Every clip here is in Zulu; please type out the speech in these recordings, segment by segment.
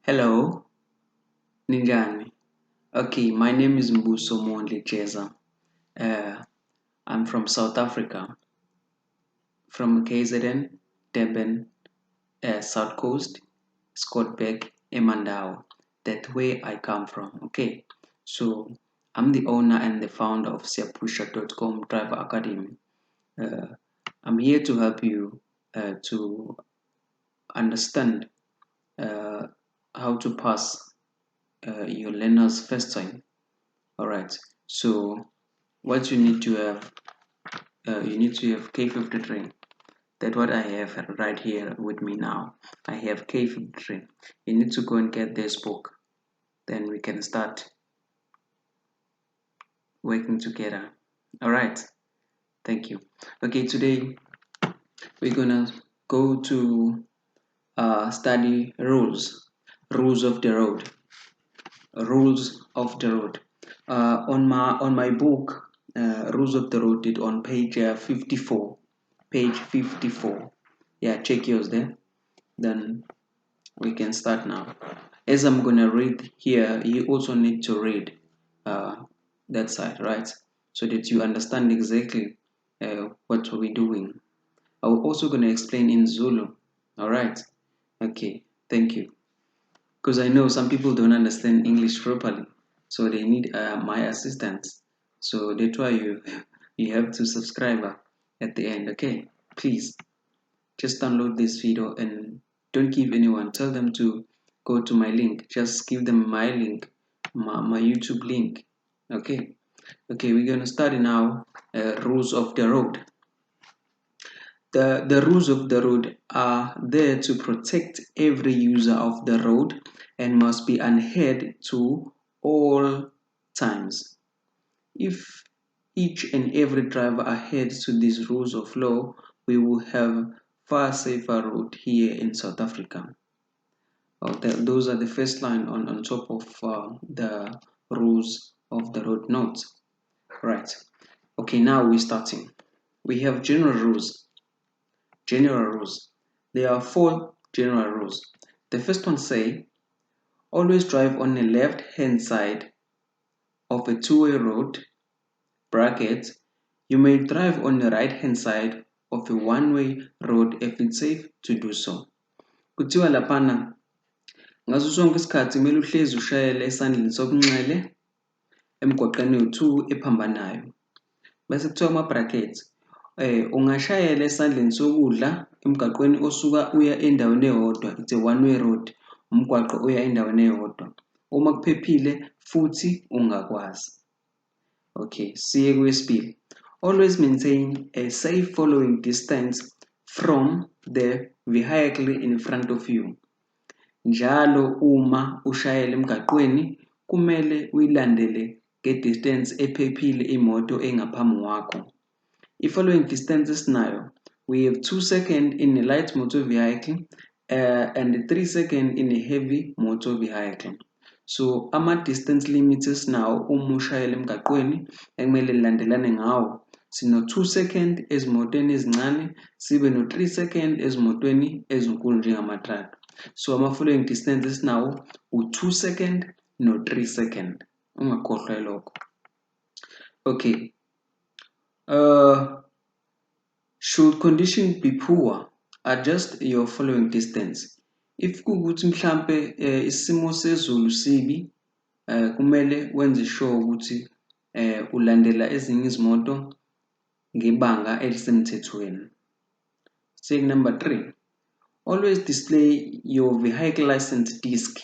Hello, Ninjani. Okay, my name is Mbuso Mondli Jeza. I'm from South Africa, from KZN, Durban, South Coast, Scotbeck, Emandao. That's where I come from. Okay, so I'm the owner and the founder of Siapusha.com Driver Academy. Uh, I'm here to help you to understand uh, how to pass your learner's first time. All right, so what you need to have, you need to have K53. That's what I have right here with me now. I have K53. You need to go and get this book. Then we can start working together. All right, thank you. Okay, today we're gonna go to study rules of the road, rules of the road. On my book, rules of the road, did on page 54. Page 54. Yeah, check yours there. Then we can start now. As I'm gonna read here, you also need to read uh, that side, right? So that you understand exactly what we're doing. I'm also gonna explain in Zulu. All right. Okay. Thank you. Because I know some people don't understand English properly, so they need my assistance. So that's why you have to subscribe at the end. Okay. Please just download this video and don't give anyone. Tell them to go to my link. Just give them my link, my YouTube link. Okay. Okay, we're gonna study now rules of the road. The rules of the road are there to protect every user of the road and must be adhered to all times. If each and every driver adheres to these rules of law, we will have far safer road here in South Africa. Those are the first line on top of the rules of the road notes. Right. Okay, now we're starting. We have general rules. General rules. There are 4 general rules. The first one say, always drive on the left hand side of a two-way road, bracket, you may drive on the right hand side of a one-way road if it's safe to do so. Kuthiwa laphana ngaso sonke isikhathi kumele uhlezi ushayele esandleni sokunxele emgwaqeni u2 ephambanayo. Bese kuthiwa ama-brackets ungashayela esandleni sokudla emgaqweni osuka uya endaweni eyodwa, it's a one-way road, umgwaqo uya endaweni eyodwa. Uma kuphephile futhi ungakwazi. Okay, siye kwesibili. Always maintain a safe following distance from the vehicle in front of you. Njalo uma ushayela emgaqweni kumele uyilandele nge-distance ephephile imoto engaphambi kwakho. I-following distance esinayo, we have 2 seconds in a light motor vehicle and 3 seconds in a heavy motor vehicle. So ama-distance limits esinawo uma ushayela emgaqweni ekumele lilandelane ngawo, sino 2 seconds ezimotweni ezincane, sibe no 3 seconds ezimotweni ezinkulu njengama-truck. So ama-following distance esinawo u-2 seconds no 3 seconds. Ungakhohlwa lokho. Okay. Should condition be poor, adjust your following distance. If kukuthi mhlambe isimo sezulu sibi, kumele wenze sure ukuthi ulandela ezinye izimoto ngebanga elisemthethweni. Saying number 3, always display your vehicle license disc.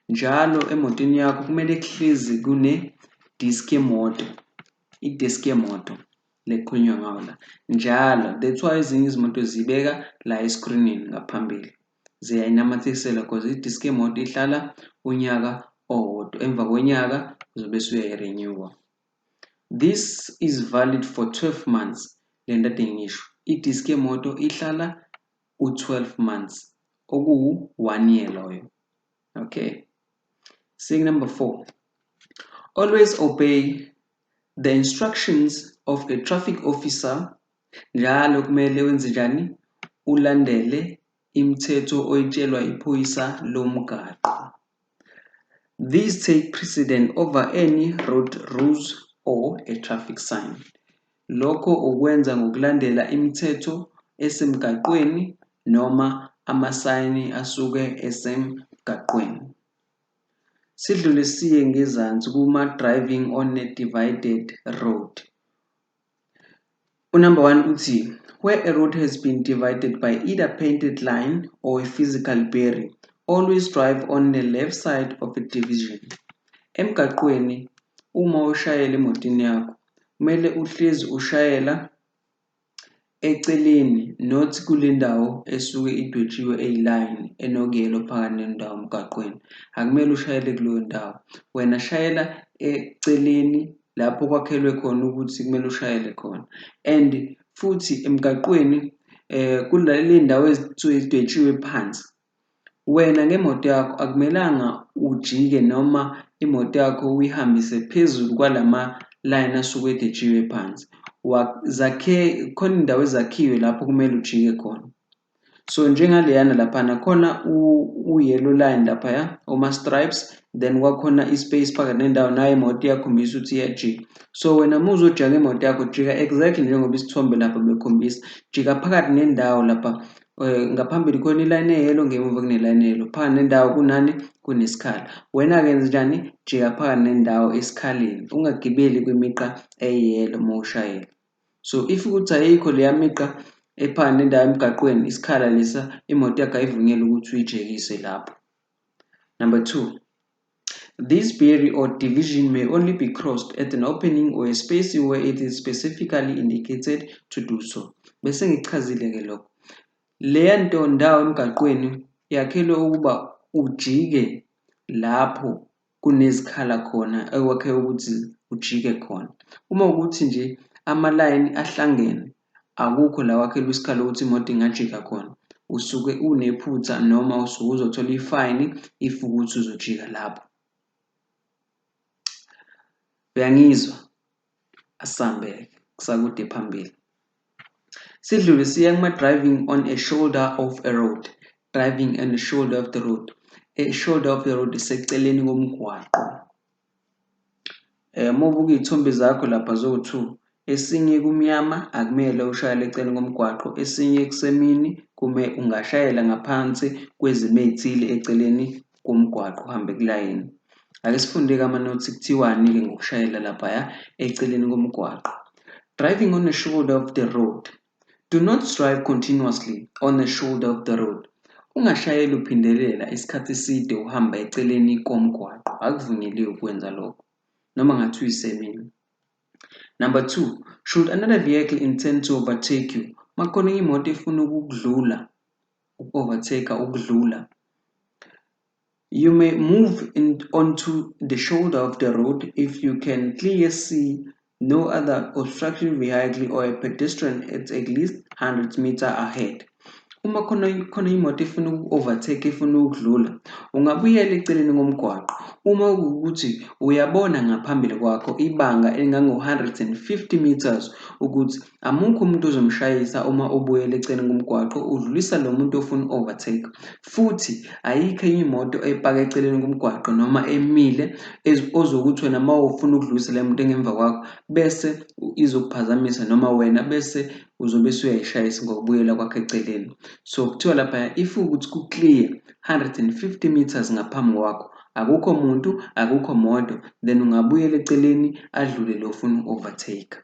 Njalo emotweni yakho kumele kuhlezi kune disk yemoto, i-disk yemoto lekhulunywa ngayo la. Njalo that's why ezinye izimoto zibeka la escreenini ngaphambili. Ziyayinamathisela because i-disk yemoto ihlala unyaka owodwa. Emva konyaka uzobe usuyayirenewa. This is valid for 12 months. Le nto ade ngisho. I-disk yemoto ihlala u-12 months. Okuwu-1 year loyo. Okay. Saying number 4. Always obey the instructions of a traffic officer. Njalo kumele wenze njani? Ulandele imithetho oyitshelwa iphoyisa lomgwaqo. These take precedence over any road rules or a traffic sign. Lokho ukwenza ngokulandela imithetho esemgaqweni noma amasayini asuke esemgaqweni. Sidlule siye ngezansi kuma-driving on a divided road. Number 1 uthi, where a road has been divided by either painted line or a physical barrier, always drive on the left side of a division. Emgaqweni, uma ushayela emotini yakho, kumele uhlezi ushayela eceleni, not kule ndawo esuke idwetshiwe eyilayini enokuyelo phakathi nendawo emgaqweni. Akumele ushayele kuleyo ndawo. Wena shayela eceleni lapho kwakhelwe khona ukuthi kumele ushayele khona. And futhi emgaqweni kulale ndawo ezidwetshiwe phansi. Wena ngemoto yakho akumelanga ujike noma imoto yakho uyihambise phezulu kwalama line asuke edwetshiwe phansi. Khona indawo ezakhiwe lapho kumele ujike khona. So njengaleyana laphana khona u-yellow line laphaya, oma-stripes, then kwakhona ispace phakathi nendawo nayo imoto iyakhombisa ukuthi iyajika. So wena uma uzojika ngemoto yakho, jika exactly njengoba isithombe lapha bekhombisa. Jika phakathi nendawo lapha, ngaphambili khona iline eyelo, ngemuva kuneline eyelo. Phakathi nendawo kunani? Kunesikhala. Wena-ke njani? Jika phakathi nendawo esikhaleni. Ungagibeli kwimigqa eyelo uma ushayela. So if ukuthi ayikho leya migqa ephakathi nendawo emgaqweni, isikhala lesa, imoto yakho ayivunyelwe ukuthi uyijikise lapho. Number 2, this barrier or division may only be crossed at an opening or a space where it is specifically indicated to do so. Bese ngichazile-ke lokho. Leya ndawo emgaqweni yakhelwe ukuba ujike lapho kunezikhala khona ekwakhe ukuthi ujike khona. Uma ukuthi nje ama-line ahlangene, akukho la kwakhelwe isikhala ukuthi imoto ingajika khona, usuke unephutha noma usuke uzothola ifayini if ukuthi uzojika lapho. Uyangizwa? Asambe kusakude phambili. Sidlule siya kuma-driving on a shoulder of a road. Driving on the shoulder of the road. A shoulder of the road iseceleni komgwaqo. Uma ubuka iy'thombe zakho lapha zo-2, esinye kumnyama akumele ushayele eceleni komgwaqo, esinye kusemini ungashayela ngaphansi kwezimo ey'thile eceleni komgwaqo uhambe kulayini. Ake sifunde-ke ama-notes kuthiwani-ke ngokushayela laphaya eceleni komgwaqo. Driving on the shoulder of the road. Do not drive continuously on the shoulder of the road. Ungashayeli uphindelela isikhathi eside uhamba eceleni komgwaqo. Akuvunyeliwe ukwenza lokho, noma ngathi uyisemini. Number 2, should another vehicle intend to overtake you, makhona imoto efuna ukukudlula, overtake ukudlula, you may move onto the shoulder of the road if you can clearly see no other obstructing vehicle or a pedestrian at least 100 meters ahead. Uma khona imoto efuna uku-overtake, efuna ukudlula, ungabuyela eceleni komgwaqo. Uma ukuthi uyabona ngaphambili kwakho ibanga elingango-150 meters ukuthi amukho umuntu ozomshayisa uma ubuyela eceleni komgwaqo, udlulisa lo muntu ofuna overtake. Futhi ayikho enye imoto epaka eceleni komgwaqo noma emile ozokuthi wena uma ufuna ukudlulisa le muntu engemva kwakho bese izokuphazamisa noma wena bese uzobe usuyayishayisa ngokubuyela kwakho eceleni. So kuthiwa lapha if ukuthi ku-clear 150 meters ngaphambi kwakho, akukho muntu, akukho moto, then ungabuyela eceleni adlule lo ofuna uku-overtake.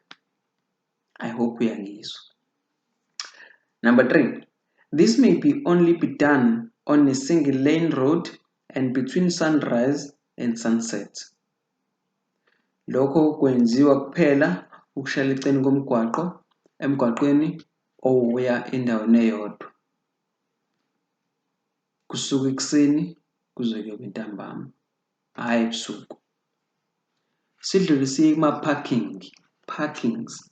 I hope uyangizwa. Number 3, this may only be done on a single lane road and between sunrise and sunset. Lokho kwenziwa kuphela ukushayela eceleni komgwaqo emgwaqweni owuya endaweni eyodwa, kusuka ekuseni kuze kuyobe ntambama, hhayi ebusuku. Sidlule siye kuma-parkings.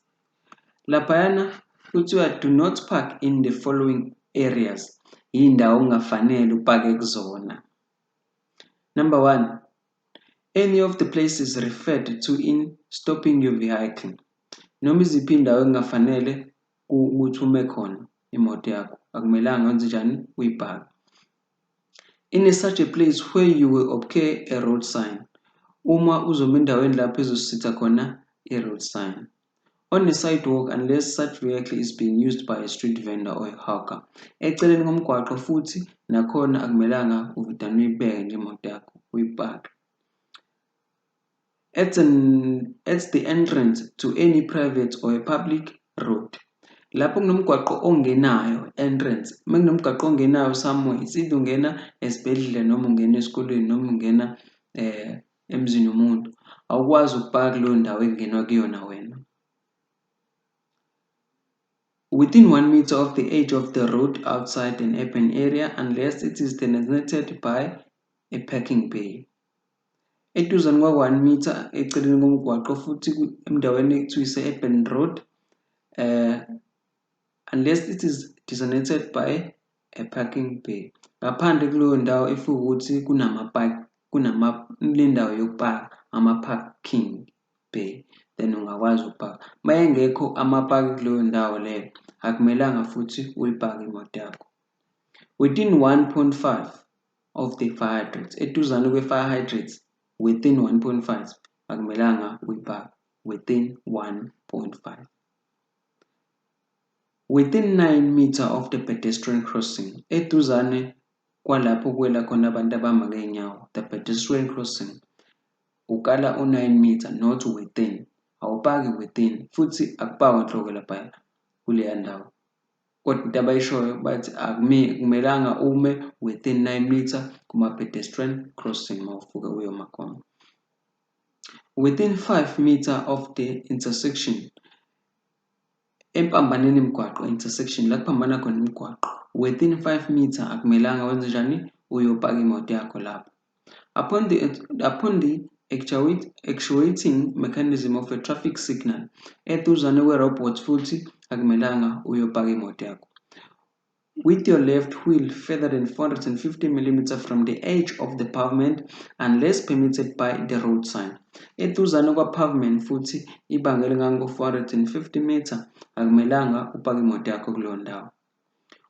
Laphayana kuthiwa do not park in the following areas. Iy'ndawo ungafanele upake kuzona. Number 1, any of the places referred to in stopping your vehicle. Noma iziphi iy'ndawo engafanele ukuthi ume khona. imoto yakho. Akumelanga wenze njani? Uyipake. In such a place where you will obey a road sign. Uma uzoma endaweni lapho ezositha khona i-road sign. On a sidewalk unless such vehicle is being used by a street vendor or a hawker. Eceleni komgwaqo futhi nakhona akumelanga uvudane uyibeke nje imoto yakho uyipake. At the entrance to any private or a public road. Lapho kunomgwaqo ongenayo entrance, uma kunomgwaqo ongenayo somewhere, isithi ungena esibhedlela noma ungena esikoleni noma ungena emzini womuntu, awukwazi ukupaka kuleyo ndawo ekungenwa kuyona wena. Within 1 meter of the edge of the road outside an urban area unless it is designated by a parking bay. Eduzane kwa-1 meter eceleni komgwaqo futhi endaweni ekuthiwa ise-urban road unless it is designated by a parking bay. Ngaphandle kuleyo ndawo if ukuthi kule ndawo yokupaka ama-parking bay, then ungakwazi ukupaka. Uma engekho amapaki kuleyo ndawo leyo, akumelanga futhi uyipake imoto yakho. Within 1.5 of the fire hydrants, eduzane kwe-fire hydrants, within 1.5, akumelanga uyipake, within 1.5. Within 9 meter of the pedestrian crossing, eduzane kwalapho kuwela khona abantu abahamba ngey'nyawo, the pedestrian crossing, ukala u-9 meter, not within. Awupaki within, futhi akupakwa nhlobo lapha kuleya ndawo. Kodwa into abayishoyo bathi akumelanga ume within 9 meter kuma-pedestrian crossing uma ufuke uyoma khona. Within 5 meter of the intersection, empambaneni imigwaqo, intersection, la kuphambana khona imigwaqo, within 5 meter akumelanga wenze njani? Uyopaka imoto yakho lapho. Upon the actuating mechanism of a traffic signal, eduzane kwe-robot futhi akumelanga uyopaka imoto yakho. With your left wheel further than 450 mm from the edge of the pavement unless permitted by the road sign. Eduzane kwa-pavement futhi ibanga elingango-450 m akumelanga upake imoto yakho kuleyo ndawo.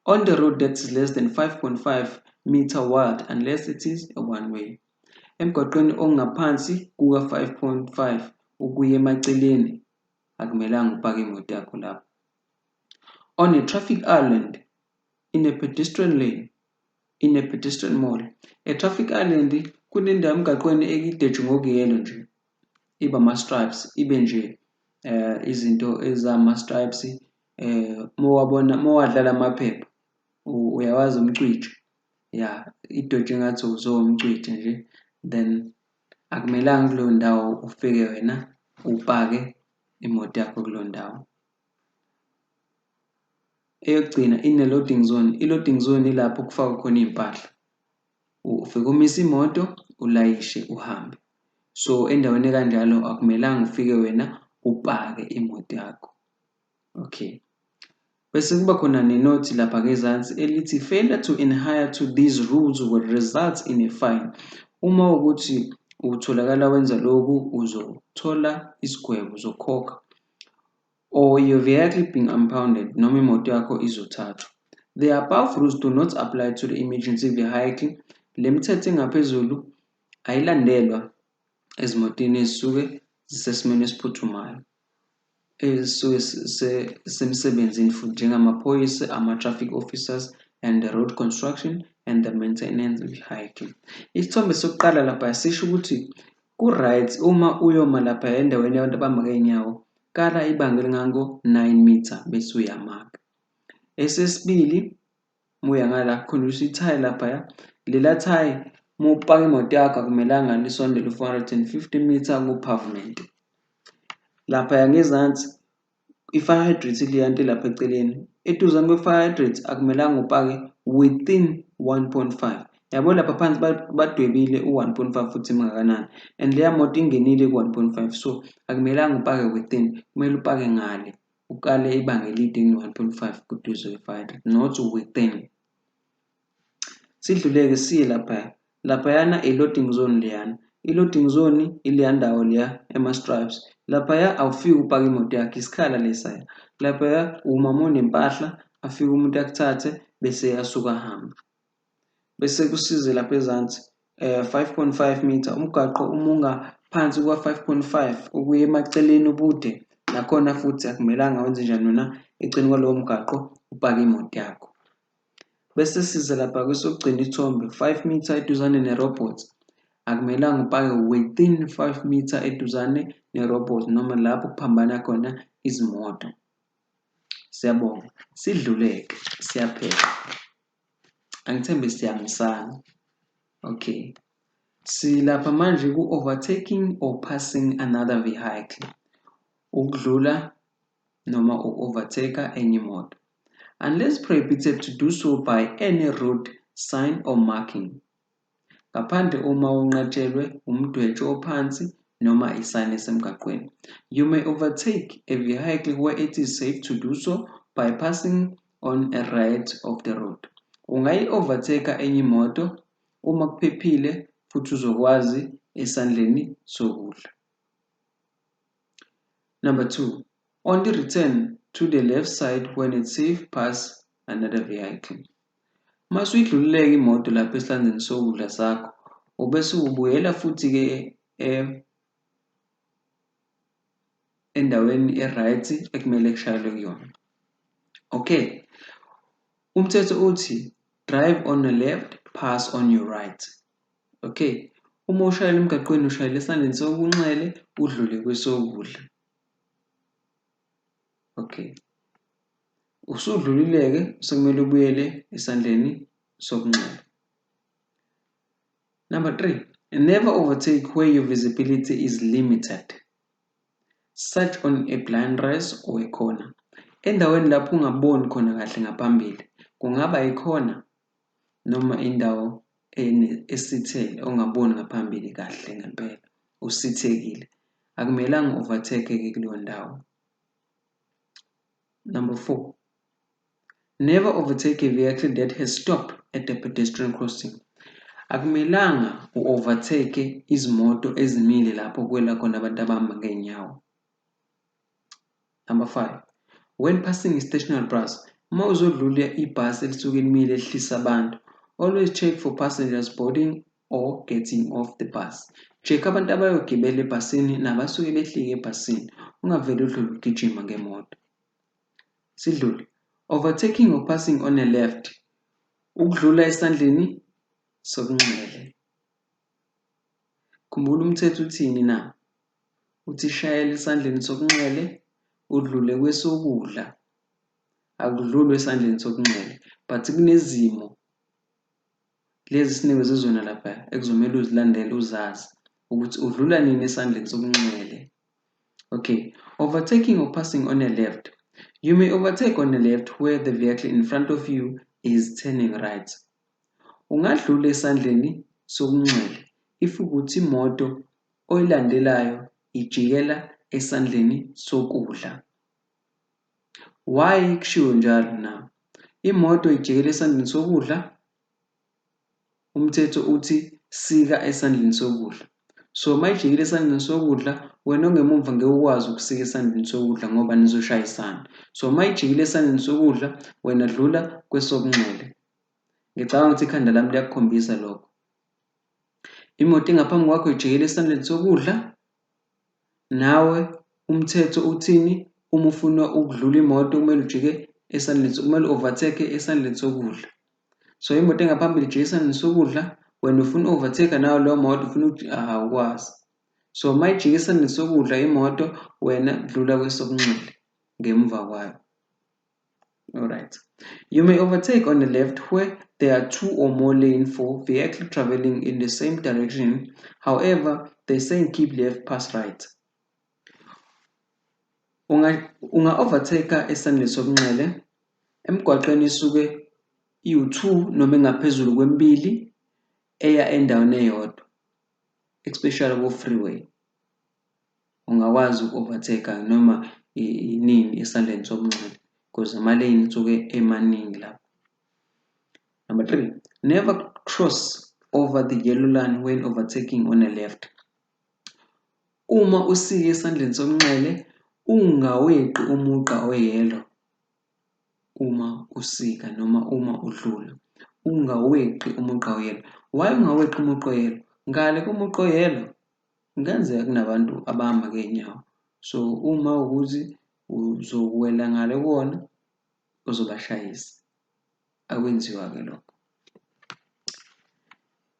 On the road that is less than 5.5 meter wide unless it is a one-way. Emgwaqweni ongaphansi kuka-5.5 ukuya emaceleni akumelanga upake imoto yakho lapho. On a traffic island, in a pedestrian lane, in a pedestrian mall. A traffic island kunendawo emgaqweni ekide ngokuyelo nje, iba ama-stripes, ibe nje izinto ezama-stripes, mawadlala amaphepha, uyawazi umcwitsho, ya idwetshwe ngathi umcwitsho nje, then akumelanga kuleyo ndawo ufike wena upake imoto yakho kuleyo ndawo. Eyokugcina, ine-loading zone. I-loading zone ilapho kufakwa khona iy'mpahla. Ufike umise imoto, ulayishe, uhambe. So endaweni ekanjalo akumelanga ufike wena upake imoto yakho. Okay. Bese kuba khona nenothi lapha ngezansi elithi failure to adhere to these rules will result in a fine. Uma ukuthi utholakala wenza lokhu uzothola isigwebo, uzokhokha. Or your vehicle being impounded, noma imoto yakho izothathwa. The above rules do not apply to the emergency vehicle. Le mithetho engaphezulu ayilandelwa ezimotini ezisuke zisesimeni esiphuthumayo, ezisuke semsebenzini futhi njengamaphoyisa, ama-traffic officers, and the road construction and the maintenance vehicle. Isithombe sokuqala lapha sisho ukuthi ku-right uma uyoma lapha endaweni yabantu abahamba ngey'nyawo, kala ibanga elingango-9 meter bese uyamaka. Esesibili, muya ngala khona ithayi laphaya, lela thayi uma upaka imoto yakho akumelanga lisondele 450 meter ku-pavement. Laphaya ngezansi i-fire hydrant liyanto lapha eceleni, eduzane kwe-fire hydrant akumelanga upake within 1.5. Yabo lapha phansi badwebile u-1.5 futhi mingakanani, and leya moto ingenile ku-1.5, so akumelanga upake within, kumele upake ngale, ukale ibanga elide kune-1.5 kuduze kwe-fire hydrant, not within. Sidluleke siye laphayana i-loading zone leyana. I-loading zone ileya ndawo leya ema-stripes. Laphaya awufiki upake imoto yakho, isikhala lesaya. Laphaya uma unempahla afike umuntu akuthathe bese yasuka ahambe. Bese kusize lapha ezansi 5.5 meter umgwaqo uma ungaphansi kwa-5.5 ukuya emaceleni ubude nakhona futhi akumelanga wenze njani wena eceleni kwalowo mgwaqo upake imoto yakho. Bese size lapha kwesokugcina ithombe 5 meter eduzane nerobot akumelanga upake within 5 meter eduzane nerobot noma lapho kuphambana khona izimoto. Siyabonga, sidluleke, siyaphela. Angithembe siyamisana. Okay. Silapha manje ku-overtaking or passing another vehicle. Ukudlula noma uku-overtake enye imoto. Unless prohibited to do so by any road sign or marking. Ngaphandle uma unqatshelwe umdwetsho ophansi noma isayini esemgaqweni. You may overtake a vehicle where it is safe to do so by passing on a right of the road. Ungayi-overtake enye imoto uma kuphephile futhi uzokwazi esandleni sokudla. Number 2. Only return to the left side when it's safe pass another vehicle. Mase uyidlululeke imoto lapha esandleni sokudla sakho ubese ubuyela futhi-ke endaweni e-right ekumele kushayelwe kuyona. Okay. Umthetho uthi drive on the left, pass on your right. Okay. Uma ushayela emgaqweni ushayela esandleni sokunxele udlule kwesokudla. Okay. Usudlulileke sekumele ubuyele esandleni sokunxele. Number 3. Never overtake where your visibility is limited, such on a blind race or a corner. Endaweni lapho ungaboni khona kahle ngaphambili, kungaba ikhona noma indawo esithele ongaboni ngaphambili kahle ngempela, usithekile. Akumelanga overtake-ke kuleyo ndawo. Number 4. Never overtake a vehicle that has stopped at a pedestrian crossing. Akumelanga u-overtake izimoto ezimile lapho kwela khona abantu abahamba ngeenyawo. Number 5. When passing a stationary bus, uma uzodlula ibhasi elisuke limile ehlisa abantu, always check for passengers boarding or getting off the bus. Check abantu abayogibela ebhasini nabasuke behlike ebhasini, ungavele udlule ugijima ngemoto. Sidlule. Overtaking or passing on a left. Ukudlula esandleni sokunxele. Khumbula umthetho uthini na? Uthi shayela esandleni sokunxele udlule kwesokudla. Akudlulwe esandleni sokunxele. But kunezimo lezi sinikezwe zona lapha ekuzomela uzilandele uzazi ukuthi udlula nini esandleni sokunxele. Okay. Overtaking or passing on a left. You may overtake on the left where the vehicle in front of you is turning right. Ungadlula esandleni sokunxele if ukuthi imoto oyilandelayo ijikela esandleni sokudla. Why kushiwo njalo na? Imoto ijikela esandleni sokudla, umthetho uthi sika esandleni sokudla. So mayijikela esandleni sokudla wena ongemuva ngeke ukwazi ukusika esandleni sokudla ngoba nizoshayisana. So mayijikela esandleni sokudla wena dlula kwesokunxele. Ngicabanga ukuthi ikhanda lami liyakukhombisa lokho. Imoto engaphambi kwakho ijikela esandleni sokudla, nawe umthetho uthini? Uma ufuna ukudlula imoto kumele ujike esandleni, kumele overtake esandleni sokudla. So imoto engaphambili ijike esandleni sokudla, wena ufuna overtake nawe leyo moto ufuna awukwazi. So mayijike esandleni sokudla imoto wena dlula kwesokunxele ngemuva kwayo. Alright. You may overtake on the left where there are 2 or more lanes for vehicle traveling in the same direction. However, they say keep left, pass right. Unga-overtake esandleni sokunxele emgwaqeni isuke iwu-2 noma engaphezulu kwembili eya endaweni eyodwa, especially ku-freeway. Ungakwazi uku-overtake noma inini esandleni sokunxele because ama-lane isuke emaningi lapho. Number 3. Never cross over the yellow line when overtaking on a left. Uma usike esandleni sokunxele ungaweqi umugqa oyellow. uma usika noma uma udlula. Ungaweqi umugqa oyelo. Why ungaweqi umugqa oyelo? Ngale kumugqa oyelo kungenzeka kunabantu abahamba ngey'nyawo. So uma ukuthi uzokuwela ngale kuwona uzobashayisa. Akwenziwa-ke lokho.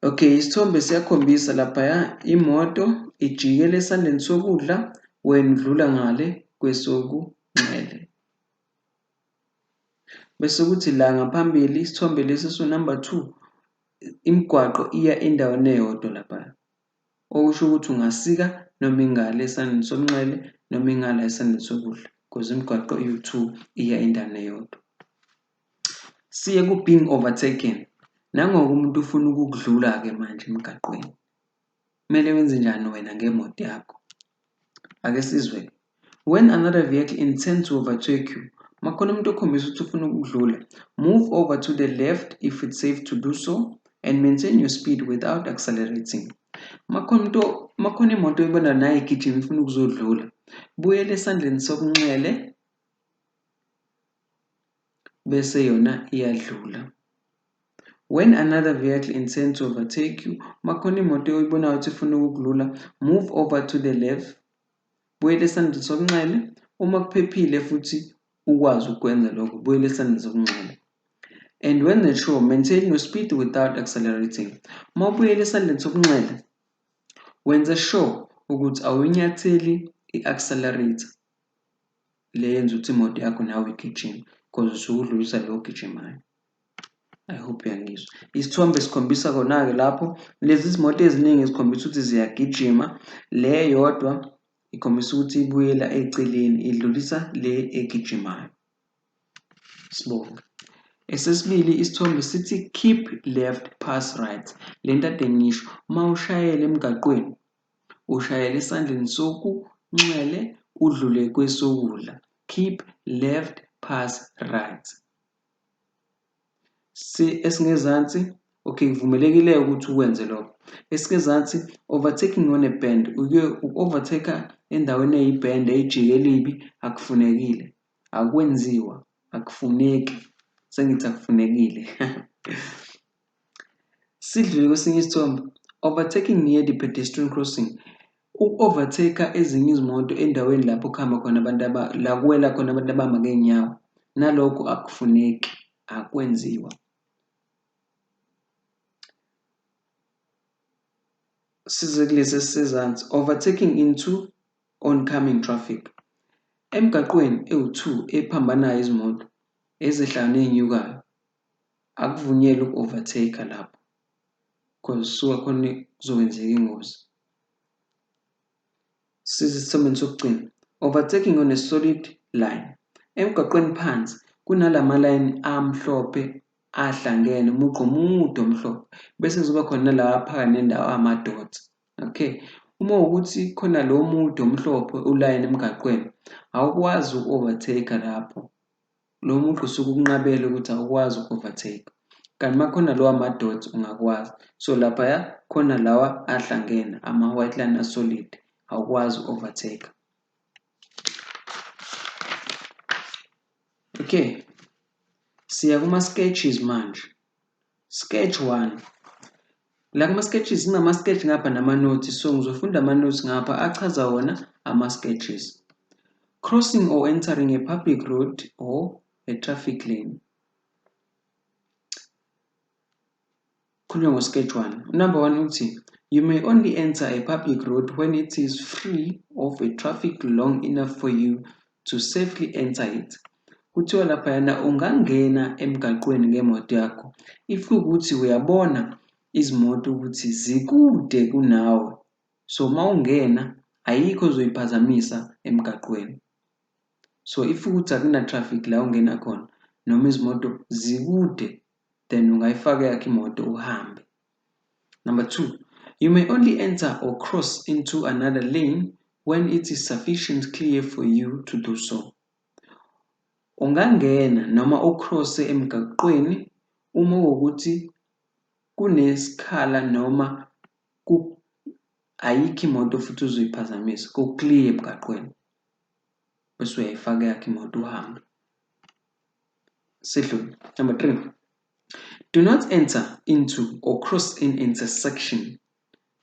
Okay, isithombe siyakhombisa laphaya imoto ijikela esandleni sokudla wena udlula ngale kwesokunxele. Bese kuthi la ngaphambili isithombe lesi number 2 imigwaqo iya endaweni eyodwa laphaya. Okusho ukuthi ungasika noma ingale esandleni sokunxele noma ingala esandleni sokudla because imigwaqo iwu-2 iya endaweni eyodwa. Siye ku-being overtaken. Nangoku umuntu ufuna ukukudlula-ke manje emgaqweni. Kumele wenze njani wena ngemoto yakho? Ake sizwe. When another vehicle intends to overtake you, makhona umuntu okhombisa ukuthi ufuna ukudlula, move over to the left if it's safe to do so and maintain your speed without accelerating. Makhona imoto ibona nayo igijima ifuna ukuzodlula, buyela esandleni sokunxele bese yona iyadlula. When another vehicle intends to overtake you, makhona imoto oyibonayo ukuthi ifuna ukukudlula, move over to the left, buyela esandleni sokunxele. Uma kuphephile futhi ukwazi ukwenza lokho, buyela esandleni sokunxele. And when that's sure, maintain your speed without accelerating. Uma ubuyela esandleni sokunxele, wenza sure ukuthi awuyinyatheli i-accelerator le yenza ukuthi imoto yakho nawe igijime because usuke udlulisa lo ogijimayo. I hope uyangizwa. Isithombe sikhombisa khona-ke lapho lezi zimoto eziningi zikhombisa ukuthi ziyagijima, le yodwa ikhombisa ukuthi ibuyela eceleni idlulisa le egijimayo. Sibonge. Esesibili isithombe sithi keep left pass right. Le nto ade ngisho uma ushayela emgaqweni ushayela esandleni sokunxele udlule kwesokudla. Keep left pass right. Esingezansi, okay, kuvumelekile ukuthi ukwenze lokho. Esingezansi, overtaking on a bend. Uku-overtake endaweni eyibhende ejike elibi akufunekile. Akwenziwa, akufuneki. Sengithi akufunekile. Sidlule kwesinye isithombe. Overtaking near the pedestrian crossing. Uku-overtake ezinye izimoto endaweni lapho kuhamba khona abantu la kuwela khona abantu abahamba ngey'nyawo. Nalokho akufuneki, akwenziwa. Size kulesi esisezansi, overtaking into oncoming traffic. Emgaqweni ewu-2 ephambanayo izimoto ezehlayo nezinyukayo akuvunyelwe uku-overtake lapho because suka khona kuzokwenzeka ingozi. Size esithombeni sokugcina, overtaking on a solid line. Emgaqweni phansi kunalama-line amhlophe ahlangene umugqa omude omhlophe bese kuzoba khona nalawa phakathi nendawo ama-dots. Okay, uma ukuthi khona lo mude omhlophe ulayini emgaqweni awukwazi uku-overtake lapho. Lo mugqa usuke ukunqabele ukuthi awukwazi uku-overtake. Kanti uma khona lo ama-dots ungakwazi. So laphaya khona lawa ahlangene ama-white line asolid awukwazi uku-overtake. Okay, siya kuma-sketches manje. Sketch 1. La kuma-sketches kunama-sketch ngapha nama-notes, so ngizofunda ama-notes ngapha achaza wona ama-sketches. Crossing or entering a public road or a traffic lane. Khulunywa ngo-sketch 1. Number 1 uthi, you may only enter a public road when it is free of a traffic long enough for you to safely enter it. Kuthiwa laphayana ungangena emgaqweni ngemoto yakho if ukuthi uyabona izimoto ukuthi zikude kunawe. So uma ungena ayikho ozoyiphazamisa emgaqweni. So if ukuthi akuna-traffic la ungena khona noma izimoto zikude then ungayifaka yakho imoto uhambe. Number 2, you may only enter or cross into another lane when it is sufficiently clear for you to do so. Ungangena noma ucrosse emgaqweni uma ukuthi kunesikhala noma ayikho imoto futhi uzoyiphazamisa, ku-clear emgaqweni. Bese uyayifaka yakho imoto uhambe. Sidlule. Number 3. Do not enter into or cross an intersection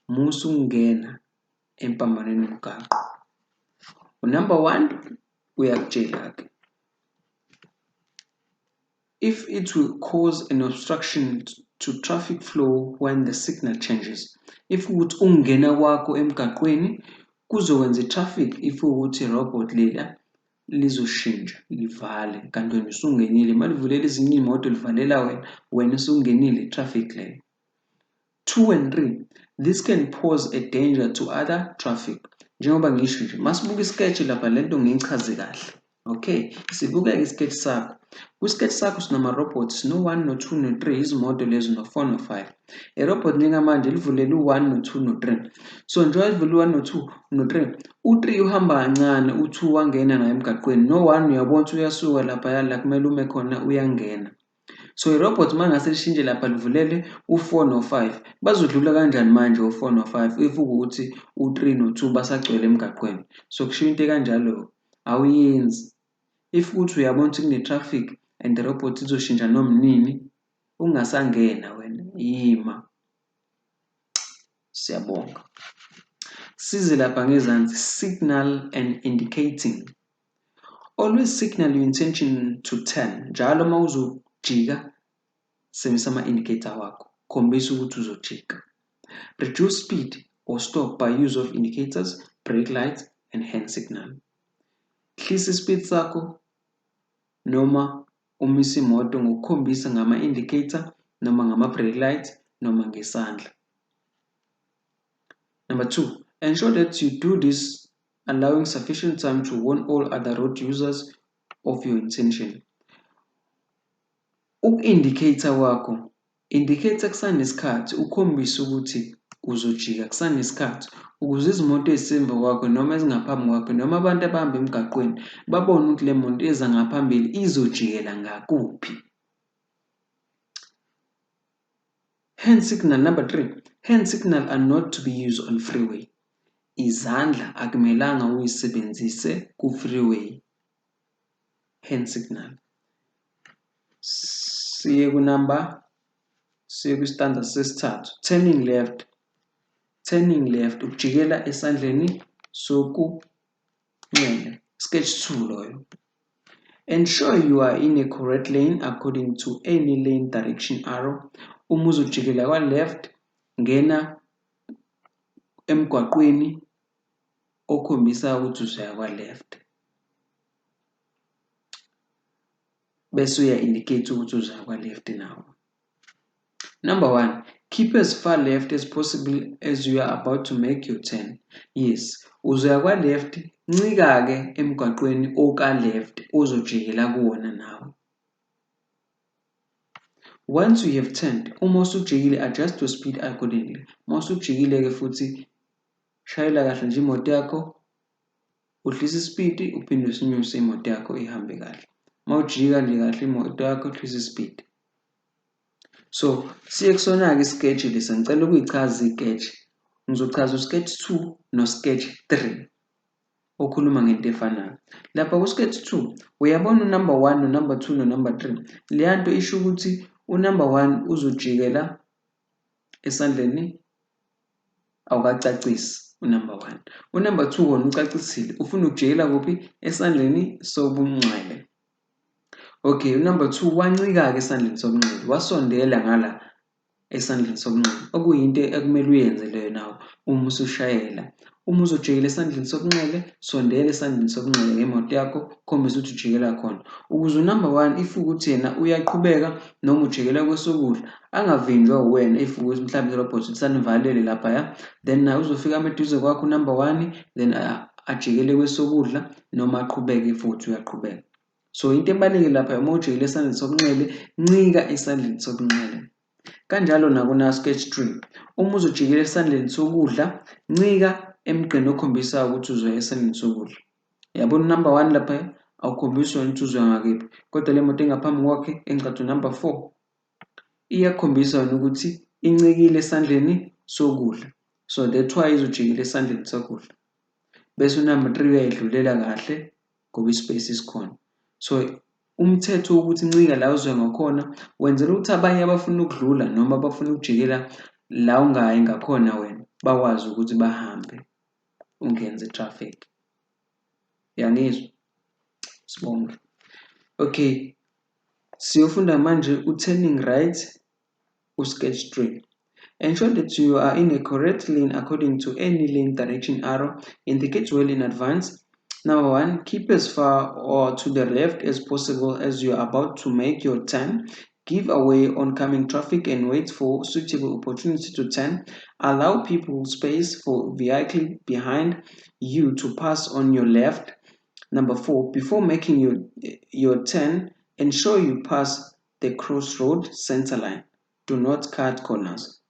musungena empambanweni yomgwaqo. Number 1, uyakutshela-ke. If it will cause an obstruction to traffic flow when the signal changes. If ukuthi ungena kwakho emgaqweni kuzokwenza i-traffic if ukuthi irobot lela lizoshintsha livale kanti wena usungenile malivulela ezinye imoto livalela wena usungenile i-traffic leyo. 2 and 3, this can pose a danger to other traffic. Njengoba ngisho nje masibuka isketch lapha lento ngiyichaze kahle. Okay, sibuka isketch sakho. Kwisketch sakho sinama-robots no-1, no-2, no-3, izimoto lezo no-4, no-5. I-robot njengamanje livulela u-1, no-2, no-3. So njengoba livule u-1, no-2, no-3, u-3 uhamba kancane, u-2 wangena naye emgaqweni, no-1 uyabona ukuthi uyasuka laphaya la kumele ume khona uyangena. So i-robot mangase lishintshe lapha livulele u-4 no-5, bazodlula kanjani manje u-4 no-5 if ukuthi u-3 no-2 basagcwele emgaqweni? So kushiwo into kanjalo awuyenzi. If ukuthi uyabona ukuthi kune-traffic and the robot izoshintsha noma nini, ungasangena wena, yima. Siyabonga. Size lapha ngezansi, signal and indicating. Always signal your intention to turn. Njalo uma uzojika, sebenzisa ama-indicator wakho. Khombisa ukuthi uzojika. Reduce speed or stop by use of indicators, brake lights and hand signal. Hlisa ispeed sakho noma umise imoto ngokukhombisa ngama-indicator noma ngama-brake lights noma ngesandla. Number 2, ensure that you do this allowing sufficient time to warn all other road users of your intention. Uku-indicator wakho, indicator kusanesikhathi ukhombise ukuthi uzojika kusanesikhathi ukuze izimoto ezisemva kwakho noma ezingaphambi kwakho noma abantu abahamba emgaqweni babone ukuthi le moto eza ngaphambili izojikela ngakuphi. Hand signal. Number 3, hand signal are not to be used on freeway. Izandla akumelanga uyisebenzise ku-freeway. Hand signal. Siye kwi-standard sesithathu. Turning left. Turning left ukujikela esandleni sokunxele. Sketch 2 loyo. Ensure you are in a correct lane according to any lane direction arrow. Uma uzojikela kwa-left, ngena emgwaqweni okhombisa ukuthi uzaya kwa-left. Bese uya-indicate ukuthi uzaya kwa-left nawo. Number 1, keep as far left as possible as you are about to make your turn. Yes, uzoya kwa-left, ncika-ke emgwaqweni oka-left ozojikela kuwona nawe. Once you have turned, uma usujikile, adjust your speed accordingly. Uma usujikile-ke futhi shayela kahle nje imoto yakho, uhlisa ispeed, uphinde usinyuse imoto yakho ihambe kahle. Uma ujika nje kahle imoto yakho, uhlisa ispeed. So, siye kusona-ke isketch lesi, ngicela ukuyichaza isketch. Ngizochaza usketch 2 nosketch 3 okhuluma ngento efanayo. Lapha kusketch 2, uyabona unumber 1 nonumber 2 nonumber 3. Leya nto isho ukuthi unumber 1 uzojikela esandleni awukacacisi unumber 1. Unumber 2 wona ucacisile, ufuna ukujikela kuphi? Esandleni sobunxele. Okay, unumber 2 wancika-ke esandleni sobunxele, wasondela ngala esandleni sobunxele, okuyinto ekumele uyenze leyo nawe uma usushayela. Uma uzojikela esandleni sobunxele, sondela esandleni sobunxele ngemoto yakho, khombisa ukuthi ujikela khona. Ukuze unumber 1 if ukuthi yena uyaqhubeka noma ujikela kwesokudla, angavinjwa uwena if ukuthi mhlawumbe irobot lisanivalele laphaya, then naye uzofika amaduze kwakho unumber 1, then ajikele kwesokudla noma aqhubeke futhi uyaqhubeka. So into ebalulekile lapha uma ujikela esandleni sobunxele, ncika esandleni sobunxele. Kanjalo nakuna sketch 3. Uma uzojikela esandleni sokudla, ncika emgqeni okhombisayo ukuthi uzoya esandleni sokudla. Yabona number 1 lapha awukhombisi wena ukuthi uzoya ngakephi. Kodwa le moto engaphambi kwakhe engicathu number 4 iyakhombisa wena ukuthi incikile esandleni sokudla. So that's why izojikela esandleni sokudla. Bese number 3 uyayidlulela kahle ngoba ispace isikhona. So umthetho wokuthi ncika la uzoya ngakhona wenzela ukuthi abanye abafuna ukudlula noma abafuna ukujikela la ungayi ngakhona wena bakwazi ukuthi bahambe ungenze traffic. Yangizwa? Sibonge. Okay, siyofunda manje u-turning right, u-sketch 3. Ensure that you are in a correct lane according to any lane direction arrow. Indicate well in advance. Number 1, keep as far or to the left as possible as you are about to make your turn. Give away oncoming traffic and wait for suitable opportunity to turn. Allow people space for vehicle behind you to pass on your left. Number 4, before making your turn, ensure you pass the crossroad center line. Do not cut corners.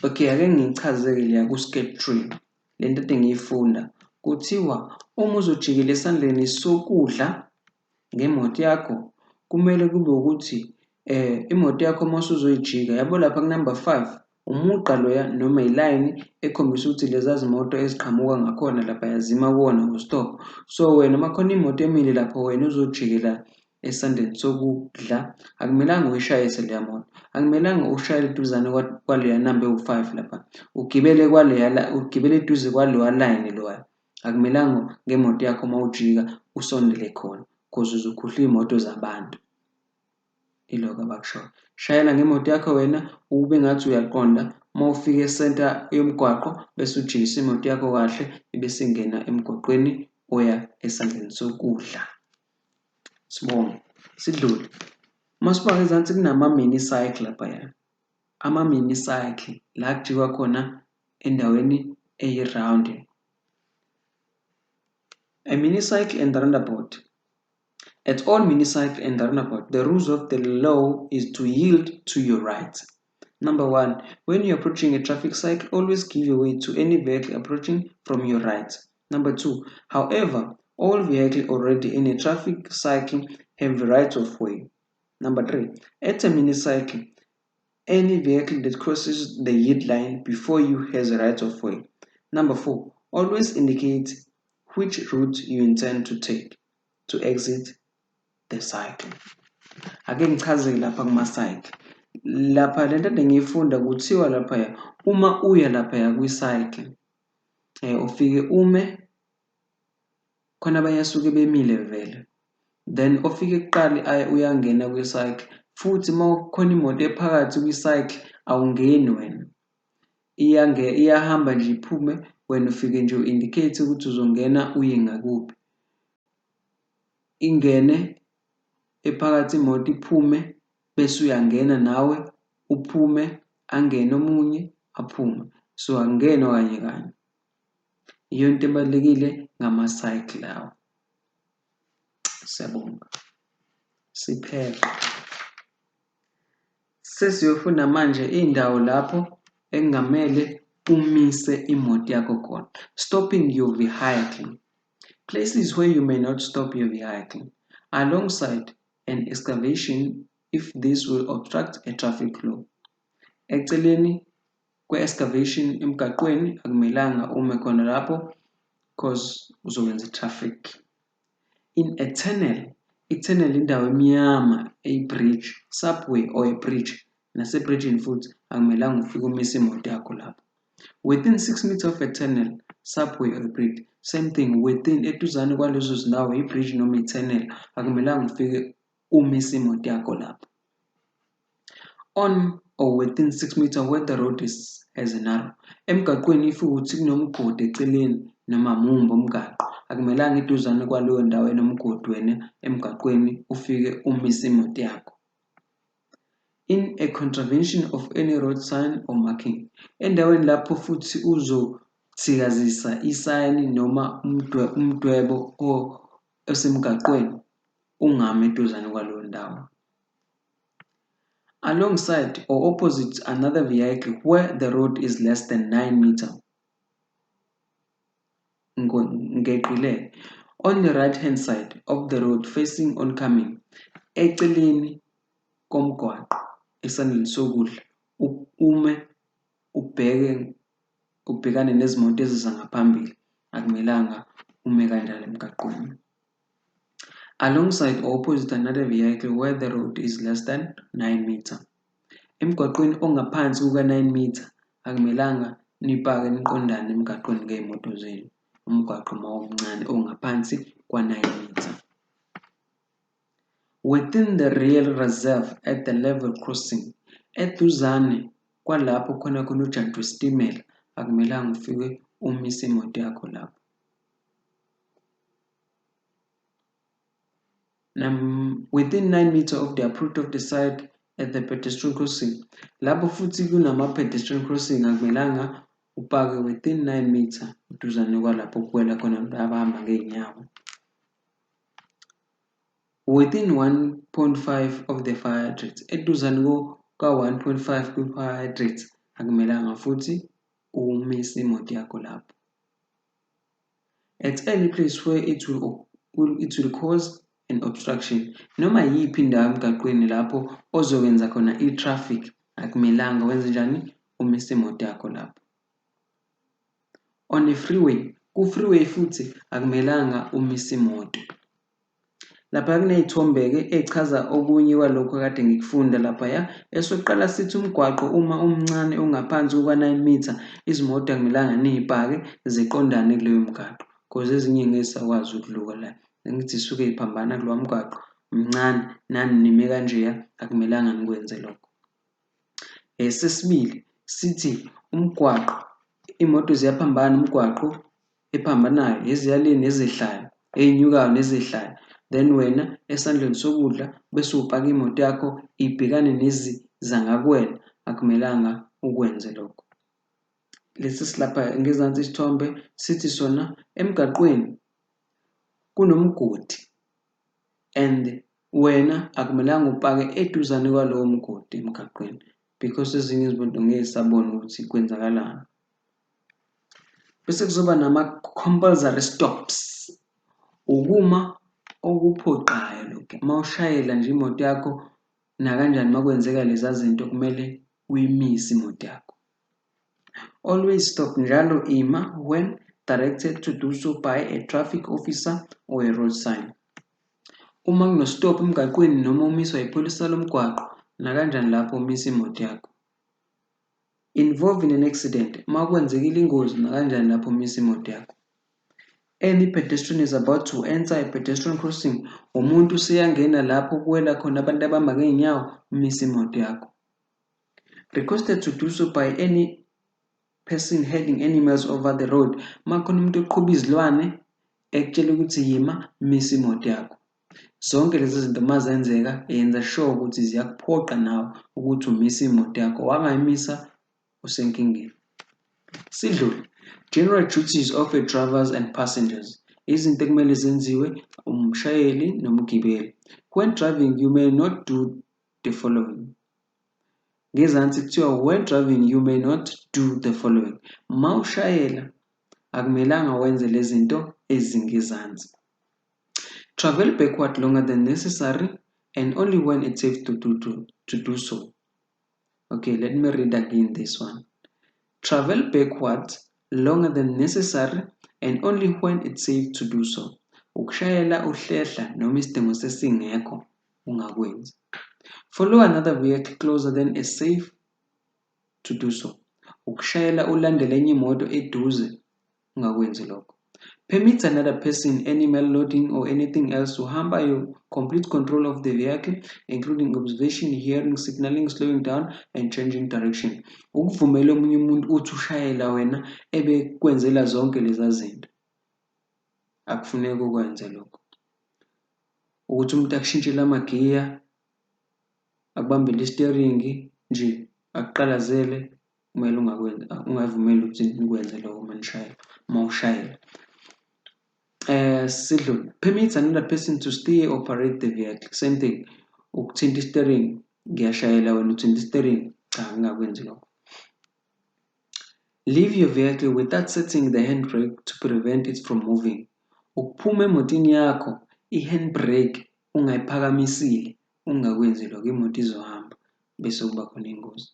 Okay, ake ngichazeke liya ku-sketch 3. Le nto ade ngiyifunda kuthiwa uma uzojikela esandleni sokudla ngemoto yakho kumele kube ukuthi imoto yakho mase uzoyijika yabo lapha ku-number 5 umugqa loya noma ilayini ekhombisa ukuthi lezi zimoto eziqhamuka ngakhona lapha yazima kuwona stop. So wena makhona imoto emile lapho wena uzojikela esandleni sokudla akumelanga uyishayise leya moto, akumelanga ushayele eduzane kwaleya namba ewu5 lapha ugibele eduze kwaloya line loya, akumelanga ngemoto yakho mawujika usondele khona because uzokhuhla iy'moto zabantu. Iloko abakushoyo. Shayela ngemoto yakho wena ube ngathi uyaqonda mawufika esenta yomgwaqo bese ujikisa imoto yakho kahle ibese ingena emgwaqweni oya esandleni sokudla. Sibonge. Sidlule. Masibanga ezansi kunama-mini cycle laphaya. Ama-mini cycle la kujikwa khona endaweni eyi-round. A mini cycle and roundabout. At all mini cycle and roundabout, the rules of the law is to yield to your right. Number 1, when you're approaching a traffic cycle, always give way to any vehicle approaching from your right. Number 2, however, all vehicles already in a traffic cycle have the right of way. Number 3, at a mini cycle, any vehicle that crosses the yield line before you has a right of way. Number 4, always indicate which route you intend to take to exit the cycle. Ake ngichaze lapha kuma-cycle. Lapha le nto ade ngiyifunda kuthiwa laphaya uma uya laphaya kwi-cycle ufike ume khona abanye asuke bemile vele, then ofike kuqala uyangena kwi-cycle futhi mawukhona imoto ephakathi kwi-cycle awungeni wena, iyahamba nje iphume wena ufike nje u-indicate ukuthi uzongena uye ngakuphi. Ingene ephakathi imoto iphume bese uyangena nawe uphume, angene omunye aphume, so angenwa kanye kanye. Iyo nto ebalulekile ngama-cycle lawo. Siyabonga. Siphele. Sesiyofunda manje indawo lapho engamele umise imoto yakho khona. Stopping your vehicle. Places where you may not stop your vehicle. Alongside an excavation if this will obstruct a traffic flow. Eceleni kwe-excavation emgaqweni akumelanga ume khona lapho because uzokwenza i-traffic. In a tunnel, i-tunnel indawo emnyama, a-bridge, subway or a bridge, nase-bridgini futhi akumelanga ufike umise imoto yakho lapho. Within 6 meters of a tunnel, subway or a bridge, same thing, within eduzane kwalezo zindawo i-bridge noma i-tunnel akumelanga ufike umise imoto yakho lapho. On or within 6 meters where the road has an arrow. Emgaqweni if ukuthi kunomgodi eceleni noma mumba umgaqo akumelanga iduzane kwaleyo ndawo enomgodi wena emgaqweni ufike umise imoto yakho. In a contravention of any road sign or marking. Endaweni lapho futhi uzothikazisa isayini noma umdwebo osemgaqweni ungami eduzane kwaleyo ndawo. Alongside or opposite another vehicle where the road is less than 9 meters. Ngeqile. On the right hand side of the road facing oncoming. Eceleni komgwaqo esandleni sokudla ume ubhekane nezimoto eziza ngaphambili akumelanga ume kanjalo emgaqweni. alongside or opposite another vehicle where the road is less than 9 meter. Emgwaqweni ongaphansi kuka-9 meter akumelanga nipake niqondane emgwaqweni ngey'moto zenu. Umgwaqo mawumncane ongaphansi kwa-9 meter. Within the rear reserve at the level crossing, eduzane kwalapho khona ujantshi wesitimela akumelanga ufike umise imoto yakho lapho. Within 9 meter of the approved of the side at the pedestrian crossing, lapho futhi kunama-pedestrian crossing akumelanga upake within 9 meter uduzane kwalapho kuwela khona abahamba ngey'nyawo. Within 1.5 of the fire hydrants, eduzane ka-1.5 kwi-fire hydrants akumelanga futhi umise imoto yakho lapho. At any place where it will cause an obstruction, noma yiphi indawo emgaqweni lapho ozokwenza khona i-traffic akumelanga wenze njani umise imoto yakho lapho. On a freeway, ku-freeway futhi akumelanga umise imoto. Lapha kuney'thombe-ke echaza okunye kwalokho kade ngikufunda laphaya. Esokuqala sithi umgwaqo uma umncane ungaphansi kuka-9 meter, izimoto akumelanga niy'pake ziqondane kuleyo mgwaqo because ezinye ngeke zisakwazi ukudlula la. Ngithi zisuke y'phambana kulowa mgwaqo mncane, nani nime kanjeya akumelanga nikwenze lokho. Sesibili, sithi umgwaqo, iy'moto ziyaphambana umgwaqo ephambanayo, eziyaleni nezehlayo, ey'nyukayo nezehlayo. Then wena esandleni sokudla bese upaka imoto yakho ibhekane nezangakwena, akumelanga ukwenze lokho. Lesi silapha ngezansi isithombe sithi sona emgaqweni kunomgodi and wena akumelanga upake eduzane kwalowo mgodi emgaqweni because ezinye izimoto ngeke zisabona ukuthi kwenzakalani. Bese kuzoba nama-compulsory stops, ukuma okuphoqayo lokho. Uma ushayela nje imoto yakho nakanjani makwenzeka leza zinto kumele uyimise imoto yakho. Always stop, njalo ima when directed to do so by a traffic officer or a road sign. Uma kuno-stop emgaqweni noma umiswa ipholisa lomgwaqo nakanjani lapho umisa imoto yakho. Involved in an accident, uma kwenzekile ingozi nakanjani lapho umisa imoto yakho. Any pedestrian is about to enter a pedestrian crossing, umuntu useyangena lapho kuwela khona abantu abahamba ngey'nyawo, umise imoto yakho. Requested to do so by any person heading animals over the road, uma khona umuntu oqhuba izilwane ekutshela ukuthi yima, mise imoto yakho. Zonke lezi zinto uma zenzeka yenza sure ukuthi ziyakuphoqa nawe ukuthi umise imoto yakho. Wangayimisa usenkingeni. Sidlule. General duties of the drivers and passengers. Izinto ekumele zenziwe umshayeli nomgibeli. When driving, you may not do the following. Ngezansi kuthiwa when driving, you may not do the following. Ma ushayela akumelanga wenze lezi zinto ezingezansi. Travel backward longer than necessary and only when it's safe to do so. Okay, let me read again this one. Travel backwards longer than necessary and only when it's safe to do so. Ukushayela uhlehla noma isidingo sesingekho ungakwenzi. Follow another vehicle closer than is safe to do so. Ukushayela ulandele enye imoto eduze ungakwenzi lokho. Permit another person, animal, loading or anything else to hamper your complete control of the vehicle, including observation, hearing, signaling, slowing down and changing direction. Ukuvumela omunye umuntu uthi ushayela wena ebekwenzela zonke lezi zinto. Akufuneki ukwenze lokho. Ukuthi umuntu akushintshele amagiya, akubambele i-steering nje, akuqalazele, kumele ungavumeli ukuthi nikwenze lokho uma ushayela. Sidlule. Permits another person to still operate the vehicle. Same thing. Ukuthinta i-steering, ngiyashayela wena uthinta i-steering, cha ngingakwenzi lokho. Leave your vehicle without setting the handbrake to prevent it from moving. Ukuphuma emotini yakho, i-handbrake ungayiphakamisile, ungakwenzi lokho, imoto izohamba bese kuba khona ingozi.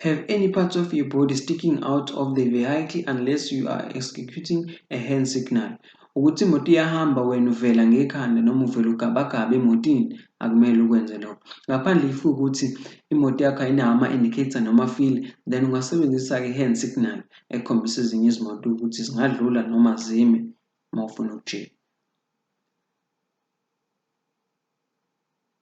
have any parts of your body sticking out of the vehicle unless you are executing a hand signal. Ukuthi imoto iyahamba wena uvela ngekhanda noma uvela ugabagaba emotini akumele ukwenze lokho. Ngaphandle if ukuthi imoto yakho ayinawo ama-indicator noma feel, then ungasebenzisa-ke i-hand signal ekhombisa ezinye izimoto ukuthi zingadlula noma zime uma ufuna ukujika.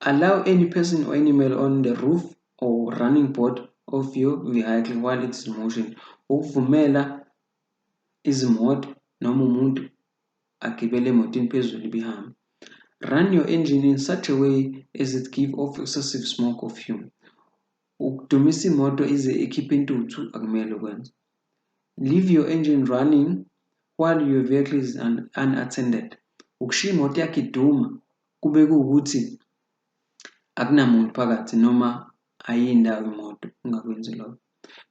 Allow any person or animal on the roof or running board of your vehicle while it's in motion. Ukuvumela izimoto noma umuntu agibele emotini phezulu ibihambe. Run your engine in such a way as it give off excessive smoke or fume. Ukudumisa imoto ize ikhiphe intuthu akumele ukwenza. Leave your engine running while your vehicle is unattended. Ukushiya imoto yakho iduma kube kuwukuthi akunamuntu phakathi noma ayindawo imoto ungakwenzi lokho.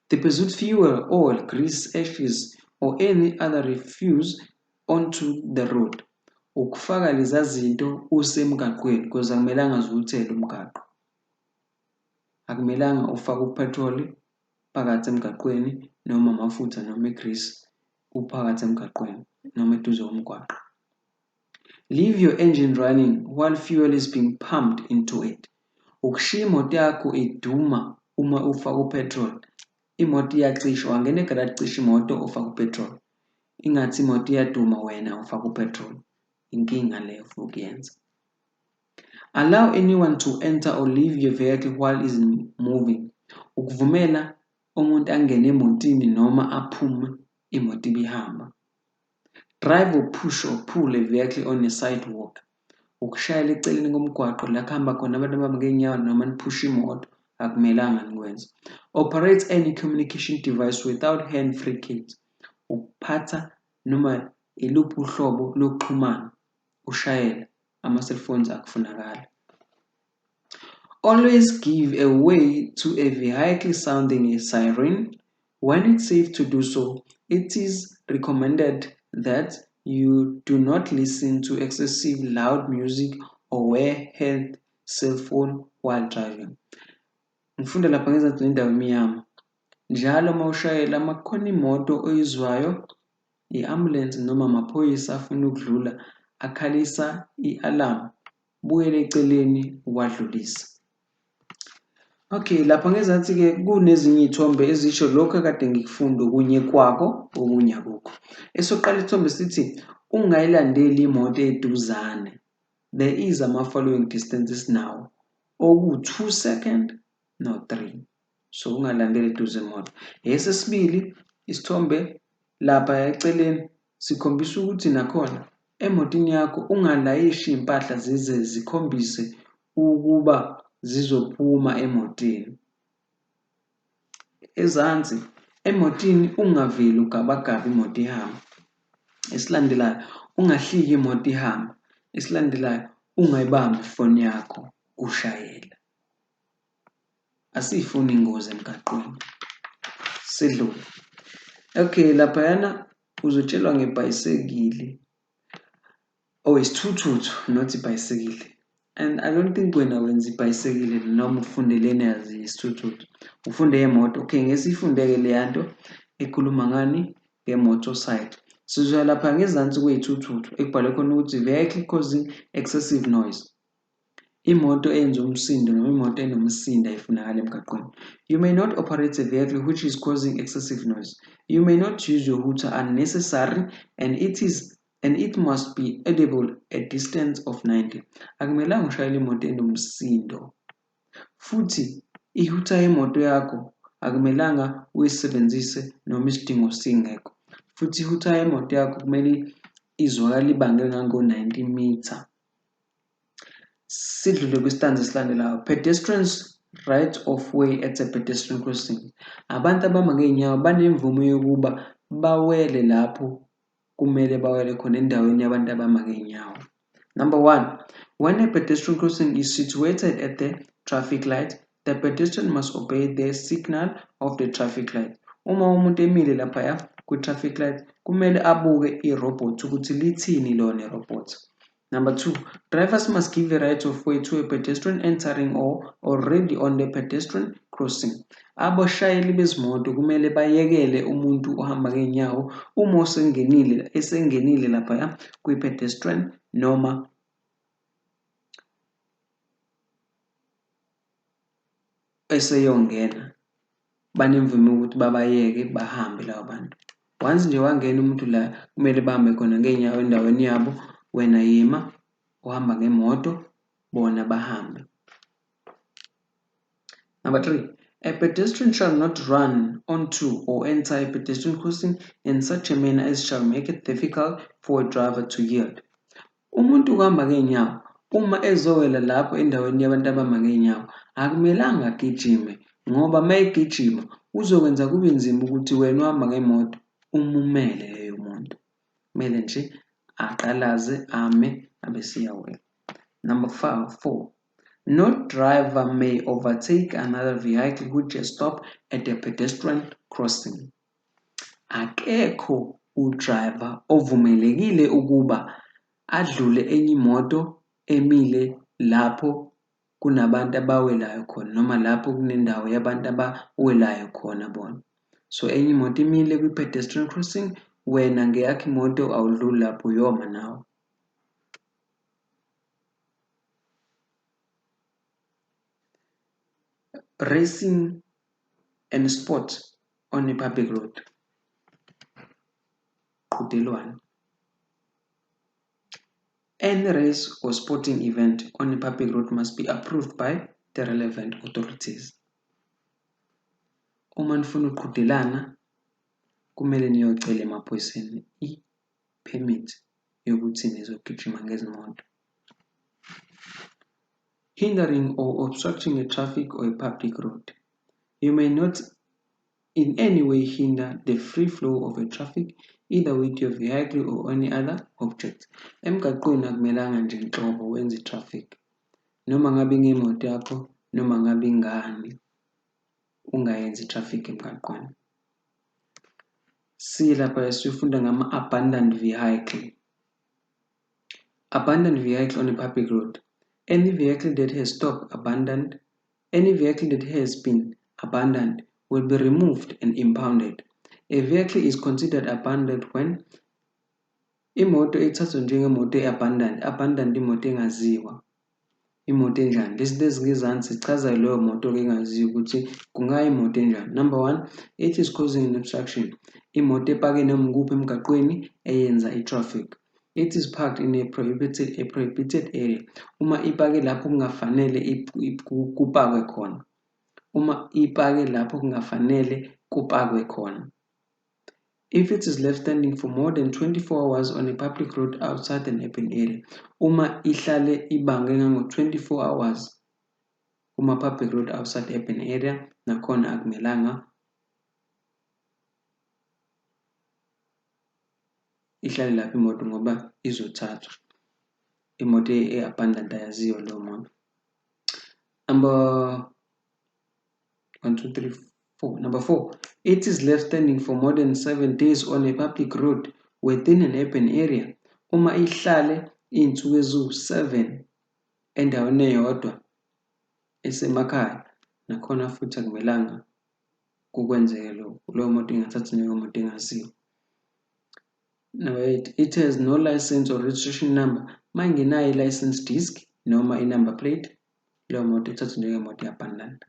Deposit fuel, oil, grease, ashes or any other refuse onto the road. Ukufaka leza zinto usemgaqweni because akumelanga ziwuthele umgaqo. Akumelanga ufake upetrol phakathi emgaqweni noma amafutha noma igrease uphakathi emgaqweni noma eduze komgwaqo. Leave your engine running while fuel is being pumped into it. Ukushiya imoto yakho iduma uma ufaka upetrol. Imoto iyacisha, wangena egaraji cisha imoto ufaka upetrol. Ingathi imoto iyaduma wena ufaka upetrol. Inkinga leyo futhi uyenza. Allow anyone to enter or leave your vehicle while is moving. Ukuvumela umuntu angene emotini noma aphume imoto ibihamba. Drive or push or pull a vehicle on a sidewalk. Ukushayela eceleni komgwaqo la kuhamba khona abantu abahamba ngeenyawo noma niphusha imoto akumelanga nikwenze. Operate any communication device without hand-free keys. Ukuphatha noma iluphi uhlobo lokuxhumana ushayela ama-cellphones akufunakala. Always give a way to a vehicle sounding a siren. When it's safe to do so, it is recommended that you do not listen to excessive loud music or wear head cell phone while driving. Ngifunda lapha ngezansi nendawo emnyama. Njalo uma ushayela uma kukhona imoto oyizwayo, i-ambulance noma amaphoyisa afuna ukudlula akhalisa i-alarm, buyele eceleni ukwadlulisa. Okay, lapha ngezansi-ke kunezinye iy'thombe ezisho lokhu akade ngikufunda okunye kwako okunye akukho. Esokuqala isithombe sithi ungayilandeli imoto eduzane. There is ama-following distances now. Oku-2 seconds no 3. So ungalandeli eduze imoto. Esesibili isithombe lapha eceleni sikhombisa ukuthi nakhona emotini yakho ungalayishi impahla zize zikhombise ukuba zizophuma emotini. Ezansi emotini ungaveli ugabagaba imoto ihamba. Esilandelayo ungahliki imoto ihamba. Esilandelayo ungayibambi ifoni yakho ushayela. Asifuni ingozi emgaqweni. Sidlule. Okay, laphayana uzotshelwa ngebhayisekili. Oh, isithuthuthu, not ibhayisekili. And I don't think wena wenza ibhayisekili noma ufundele yazi isithuthuthu. Ufunde imoto. Okay, ngesifundeke leyanto ekhuluma ngani nge-motorcycle. Sizwa lapha ngezansi kwey'thuthuthu ekubhalwe khona ukuthi vehicle causing excessive noise. Imoto eyenza umsindo noma imoto enomsindo ayifunakala emgaqweni. You may not operate a vehicle which is causing excessive noise. You may not use your hooter unnecessary and it must be audible at distance of 90. Akumelanga ushayele imoto enomsindo. Futhi ihooter yemoto yakho akumelanga uyisebenzise noma isidingo singekho. Futhi ihooter yemoto yakho kumele izwakale ibanga elingango-90 meter. Sidlule kwistanza esilandelayo. Pedestrians right of way at a pedestrian crossing. Abantu abahamba ngeenyawo banemvume yokuba bawele lapho kumele bawele khona endaweni yabantu abahamba ngeenyawo. Number 1. When a pedestrian crossing is situated at the traffic light, the pedestrian must obey the signal of the traffic light. Uma umuntu emile laphaya kwi-traffic light, kumele abuke i-robot ukuthi lithini lona i-robot. Number 2, drivers must give a right of way to a pedestrian entering or already on the pedestrian crossing. Abashayeli bezimoto kumele bayekele umuntu ohamba ngenyawo uma esengenile lapha kwi-pedestrian noma eseyongena. Banemvume ukuthi babayeke bahambe labo bantu. Once nje wangena umuntu la kumele bahambe khona ngeenyawo endaweni yabo, wena yima uhamba ngemoto bona bahambe. Number 3, a pedestrian shall not run onto or enter a pedestrian crossing in such a manner as shall make it difficult for a driver to yield. Umuntu uhamba ngeenyawo uma ezowela lapho endaweni yabantu abahamba ngeenyawo akumelanga agijime ngoba uma egijima uzokwenza kube nzima ukuthi wena ohamba ngemoto umumele leyo muntu. Kumele nje aqalaze ame abesiyawela. Number 4, no driver may overtake another vehicle which has stopped at a pedestrian crossing. Akekho udriver ovumelekile ukuba adlule enye imoto emile lapho kunabantu abawelayo khona noma lapho kunendawo yabantu abawelayo khona bona. So enye imoto imile kwi-pedestrian crossing, wena ngeyakho imoto awudluli lapho uyoma nawe. Racing and sport on a public road. Qhudelwano. Any race or sporting event on a public road must be approved by the relevant authorities. Uma nifuna uqhudelana kumele niyocela emaphoyiseni i-permit yokuthi nizogijima ngezimoto. Hindering or obstructing a traffic or a public road. You may not in any way hinder the free flow of a traffic either with your vehicle or any other object. Emgaqweni akumelanga nje nhlobo wenze i-traffic. Noma ngabe ngemoto yakho noma ngabe ngani ungayenzi i-traffic emgaqweni. Lapha sifunda ngama-abandoned vehicle. Abandoned vehicle on a public road. Any vehicle that has been abandoned will be removed and impounded. A vehicle is considered abandoned when imoto ethathwa njengemoto abandoned imoto engaziwa. Imoto enjani? Lezi ngezansi sichaza leyo moto engaziwa ukuthi kungayimoto enjani. Number 1, it is causing an obstruction. Imoto epake noma nguphi emgaqweni eyenza i-traffic. It is parked in a prohibited area. Uma ipake lapho kungafanele kupakwe khona. Uma ipake lapho kungafanele kupakwe khona. If it is left standing for more than 24 hours on a public road outside an urban area. Uma ihlale ibange ngango-24 hours kuma public road outside urban area, nakhona akumelanga ihlale lapho imoto ngoba izothathwa. Imoto e-abandoned ayaziwa leyo moto. Number 4, it is left standing for more than 7 days on a public road within an urban area. Uma ihlale iy'nsuku eziwu-7 endaweni eyodwa esemakhaya, nakhona futhi akumelanga kukwenzeke lokho. Leyo moto ingathathwa njengemoto engaziwa. Number 8, it has no license or registration number. Uma ingenayo i-license disc noma i-number plate, leyo moto ithathwa njengemoto e-abandoned.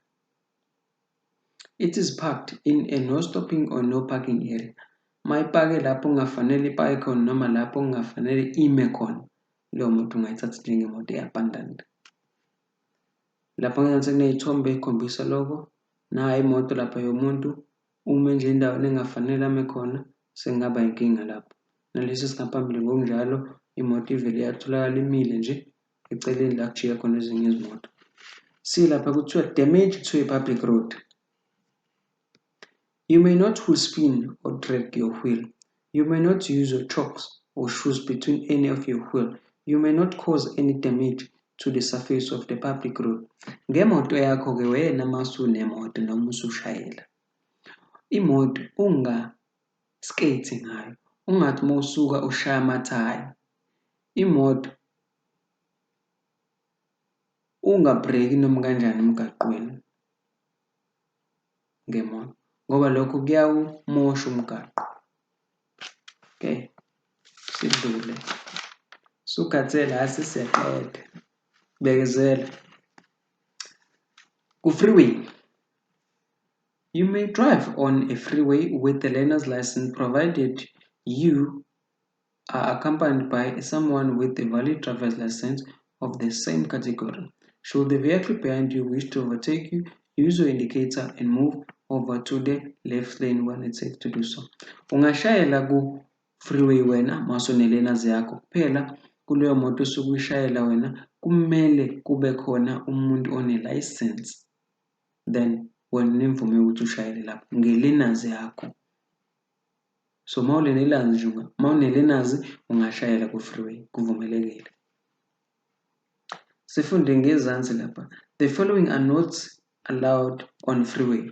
It is parked in a no stopping or no parking area. Uma ipake lapho kungafanele ipake khona noma lapho kungafanele ime khona, leyo moto ungayithatha njengemoto e-abandoned. Lapho ngenzansi kuney'thombe ey'khombisa lokho. Nayo imoto lapha yomuntu ume nje endaweni engafanele ame khona sekungaba inkinga lapho. Nalesi singaphambili ngokunjalo imoto ivele iyatholakala imile nje eceleni la kujika khona ezinye izimoto. Lapha kuthiwa damage to a public road. You may not wheel spin or drag your wheel. You may not use your chocks or shoes between any of your wheel. You may not cause any damage to the surface of the public road. Ngemoto yakho-ke wena masunemoto noma usushayela. Imoto unga-skate ngayo. Ungathi mawusuka ushaya amathayi. Imoto ungabhreki noma kanjani emgaqweni ngemoto ngoba lokho kuyawumosha umgaqo. Okay, sidlule. Sukhathele hhayi siyaqeda. Bekezela. Ku-freeway. You may drive on a freeway with a learner's license provided you are accompanied by someone with a valid driver's license of the same category. Should the vehicle behind you wish to overtake you, use your indicator and move over to the left lane when it's safe to do so. Ungashayela ku-freeway wena masonelenazi yakho kuphela kuleyo moto osuke uyishayela wena kumele kube khona umuntu one-license then wena nemvume yokuthi ushayele lapho ngelenazi yakho. So mawunelenazi ungashayela ku-freeway kuvumelekile. Sifunde ngezansi lapha. The following are not allowed on freeway.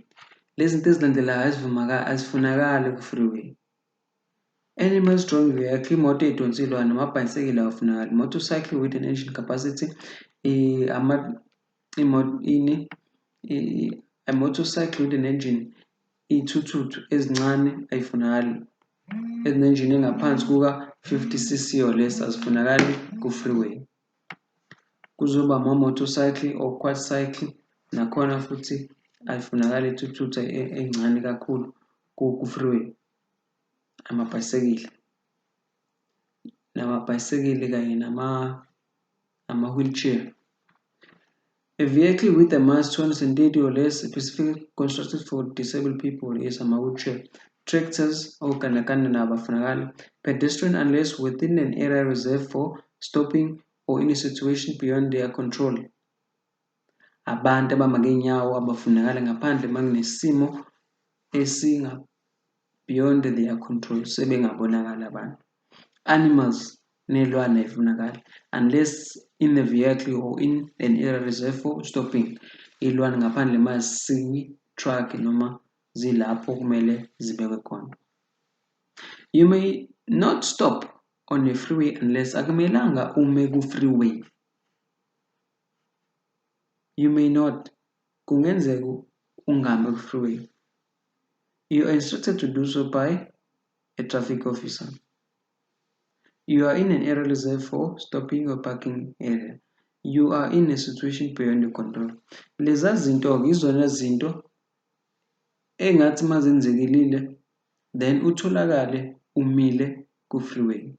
Lezi zinto ezilandelayo azifunakali ku-freeway. Animals drawing vehicle, imoto edonsilwayo namabhayisikili awafunakali. Motorcycle with an engine capacity, a motorcycle with an engine, iy'thuthuthu ezincane ayifunakali. Ezinenjini engaphansi kuka-50cc or less azifunakali ku-freeway. Kuzoba ama-motorcycle or quadcycle nakhona futhi ayifunakali iy'thuthuthu ey'ncane kakhulu ku-freeway. Namabhayisikili kanye nama-wheelchair. A vehicle with a mass 280 or less, specifically constructed for disabled people, is ama-wheelchair. Tractors ogandaganda nabo afunakali. Pedestrian unless within an area reserved for stopping or in a situation beyond their control. Abantu abahamba ngey'nyawo abafunakali ngaphandle makunesimo beyond their control, sebengabonakali abantu. Animals ney'lwane ay'funakali unless in the vehicle or in an area reserved for stopping. Iy'lwane ngaphandle truck noma zilapho kumele zibekwe khona. You may not stop on a freeway unless akumelanga ume ku-freeway. You may not. Kungenzeka ungami ku-freeway. You are instructed to do so by a traffic officer. You are in an area reserved for stopping or parking area. You are in a situation beyond your control. Leza zinto-ke izona zinto engathi mazenzekile then utholakale umile ku-freeway.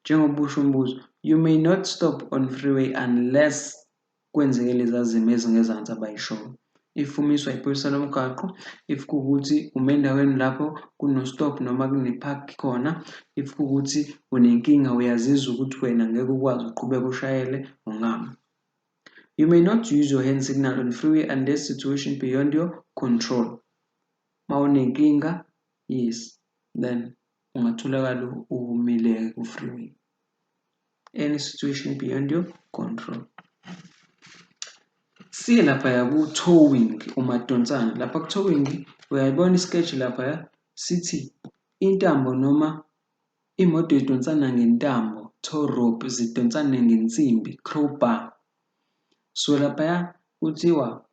Njengoba usho umbuzo, you may not stop on freeway unless kwenzeke leza zimo ezingezansi abayishoyo. If umiswa iphoyisa lomgwaqo, if kuwukuthi ume endaweni lapho kuno-stop noma kune-park khona, if kuwukuthi unenkinga uyazizwa ukuthi wena ngeke ukwazi uqhubeka ushayele ungami. You may not use your hand signal on freeway unless situation beyond your control. Mawunenkinga, yes, then ungatholakala umile ku-freeway. Any situation beyond your control. Siye laphaya ku-towing umadonsana. Lapha ku-towing uyayibona isketch laphaya sithi intambo noma imoto idonsana ngentambo, tow rope zidonsana ngensimbi, crowbar. So laphaya kuthiwa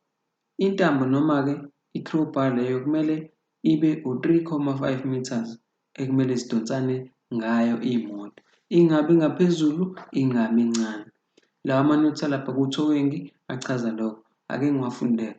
intambo noma-ke i-crowbar leyo kumele ibe u-3.5 meters ekumele zidonsane ngayo iy'moto. Ingabi ngaphezulu, ingabi incane. Lawa manothi alapha ku-towing achaza lokho. Ake ngiwafundele.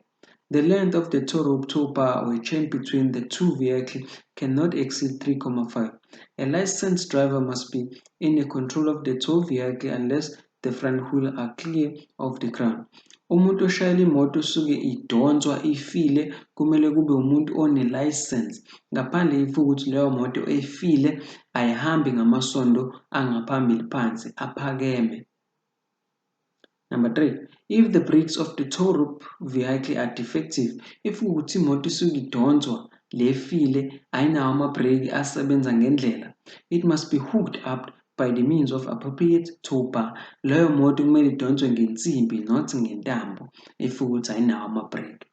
The length of the tow rope, tow bar or a chain between the two vehicles cannot exceed 3.5. A licensed driver must be in control of the tow vehicle unless the front wheels are clear of the ground. Umuntu oshayela imoto usuke idonswa ifile kumele kube umuntu one-license ngaphandle if ukuthi leyo moto efile ayihambi ngamasondo angaphambili phansi aphakeme. Number 3, if the brakes of the tow rope vehicle are defective, if ukuthi imoto isuke idonswa lefile ayinawo ama-brake asebenza ngendlela, it must be hooked up by the means of appropriate tow bar. Leyo moto kumele idonswe ngensimbi not ngentambo if ukuthi ayinawo ama-brake.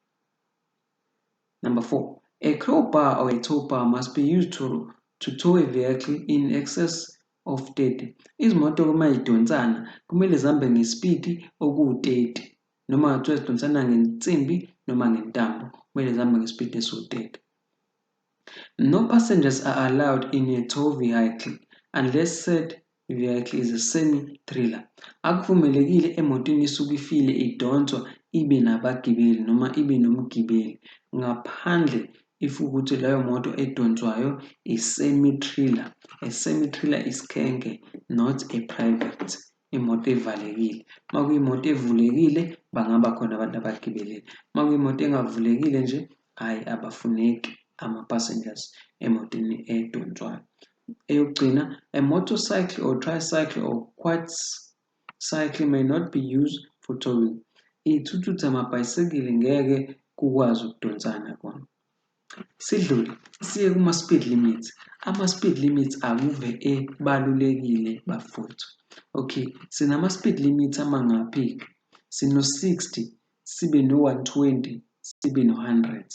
Number 4, a crowbar or a tow bar must be used to tow a vehicle in excess of 30. Izimoto uma idonsana kumele zihambe ngespeed okuwu-30. noma ngathiwa zidonsana ngensimbi noma ngentambo, kumele zihambe ngesipidi esiwu-30. No passengers are allowed in a tow vehicle unless said vehicle is a semi-trailer. Akuvumelekile emotweni isuke ifile idonswa ibe nabagibeli noma ibe nomgibeli ngaphandle if ukuthi leyo moto edonswayo i-semi-trailer. A semi-trailer is khenke, not a private. Imoto evalekile. Uma kuyimoto evulekile bangaba khona abantu abagibelile. Uma kuyimoto engavulekile nje, hhayi abafuneki ama-passengers emotweni edonswayo. Eyokugcina, a motorcycle or tricycle or quad cycle may not be used for towing. Iy'thuthuthi amabhayisikili ngeke kukwazi ukudonsana kona. Sidlule siye kuma-speed limits. Ama-speed limits akuve ebalulekile bafowethu. Okay, sinama-speed limits amangaphi? Sino-60, sibe no-120, sibe no-100.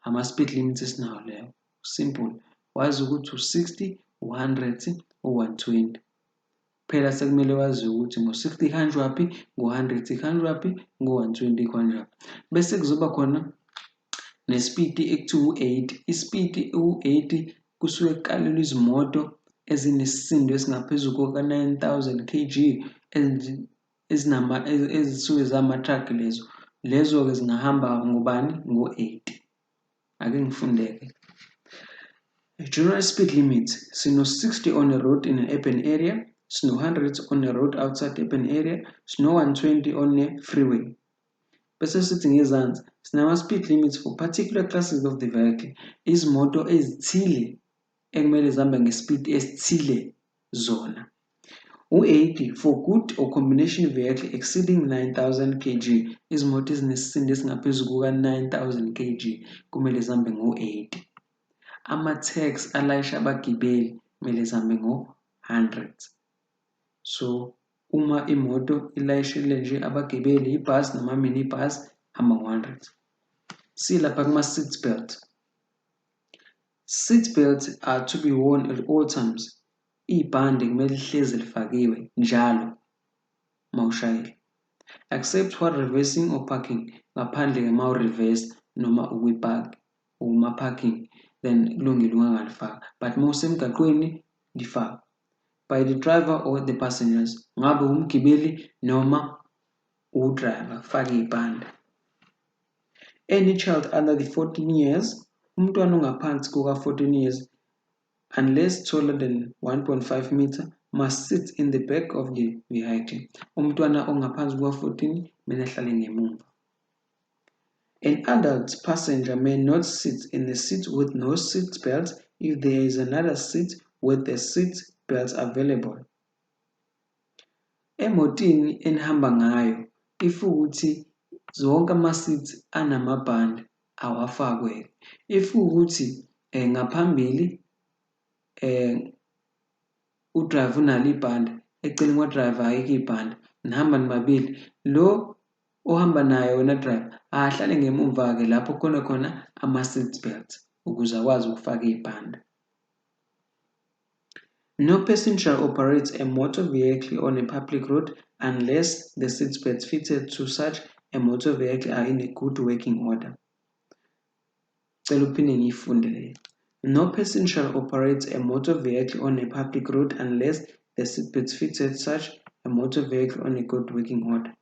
Ama-speed limits esinawo leyo. Simple. Wazi ukuthi u-60, u-100, u-120. Phela sekumele wazi ukuthi ngo-60 ihanjwaphi, ngo-100 ihanjwaphi, ngo-120 ihanjwaphi. Bese kuzoba khona nespeed ekuthiwa u-80. Ispeed u-80 kusuke kukalelwa izimoto ezinesisindo esingaphezu kuka-9,000 kg ezisuke zama-truck lezo. Lezo-ke zingahamba ngobani? Ngo-80. Ake ngifundeke. General speed limit. Sino-60 on a road in an urban area, sino-100 on a road outside urban area, sino-120 on a freeway. Bese sithi ngezansi, sinama-speed limits for particular classes of the vehicle. Izimoto ezithile ekumele zihambe ngespeed esithile zona. U-80 for good or combination vehicle exceeding 9,000 kg. Izimoto ezinesisindo esingaphezu kuka-9,000 kg kumele zihambe ngo-80. Ama-taxi alayisha abagibeli kumele zihambe ngo-100. So uma imoto ilayishile nje abagibeli, ibhasi noma minibus, hamba ngo-100. Silapha kuma-seat belt. Seat belts are to be worn at all times. Ibhande kumele lihlezi lifakiwe njalo mawushayela. Except for reversing or parking. Ngaphandle-ke ma u-reverse noma ukwi-park, uma-parking, then kulungile ungangalifaka. But ma usemgaqweni lifaka. By the driver or the passengers. Ngabe umgibeli noma u-driver, faka ibhande. Any child under the 14 years, umntwana ongaphansi kuka-14 years, unless taller than 1.5 meter, must sit in the back of the vehicle. Umntwana ongaphansi kuka-14 kumele ahlale ngemuva. An adult passenger may not sit in the seat with no seat belt if there is another seat with a seat belt available. Emotini enihamba ngayo, if ukuthi zonke ama-seats anamabhande awafakwe. If ukuthi ngaphambili u-driver unalo ibhande, eceleni kwa-driver ayikho ibhande, nihamba nibabili, lo ohamba naye wena driver ahlale ngemuva-ke lapho khona ama-seat belt ukuze akwazi ukufaka ibhande. No passenger operates a motor vehicle on a public road unless the seat belts fitted to such a motor vehicle are in a good working order. Cela uphinde ngiyifunde leyo. No passenger operates a motor vehicle on a public road unless the seat belts fitted such a motor vehicle on a good working order.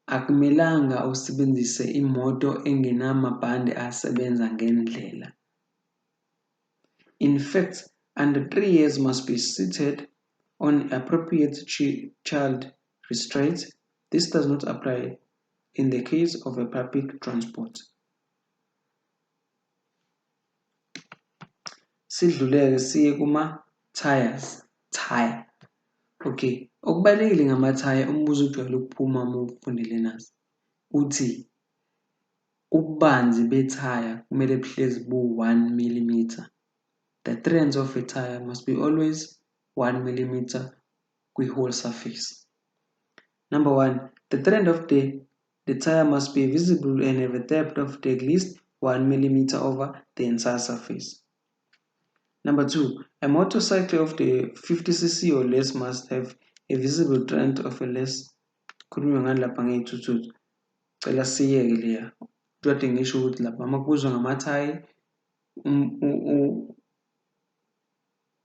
Akumelanga usebenzise imoto engenamabhande asebenza ngendlela. In fact, under 3 years must be seated on appropriate child restraints. This does not apply in the case of a public transport. Sidluleke siye kuma-tires. Tire. Okay. Okubalulekile ngamathaya, umbuzo ujwayele ukuphuma uma ufundile nazi. Uthi ububanzi bethaya kumele buhlezi bu-1 mm. The threads of a tire must be always 1 mm kwi-whole surface. Number 1. The thread of the tire must be visible and have a depth of at least 1 mm over the entire surface. Number 2. A motorcycle of the 50cc or less must have a visible thread of a less khulunywa ngani lapha ngey'thuthuthu. Cela siyeke leya. Kade ngisho ukuthi lapha uma kubuzwa ngamathayi,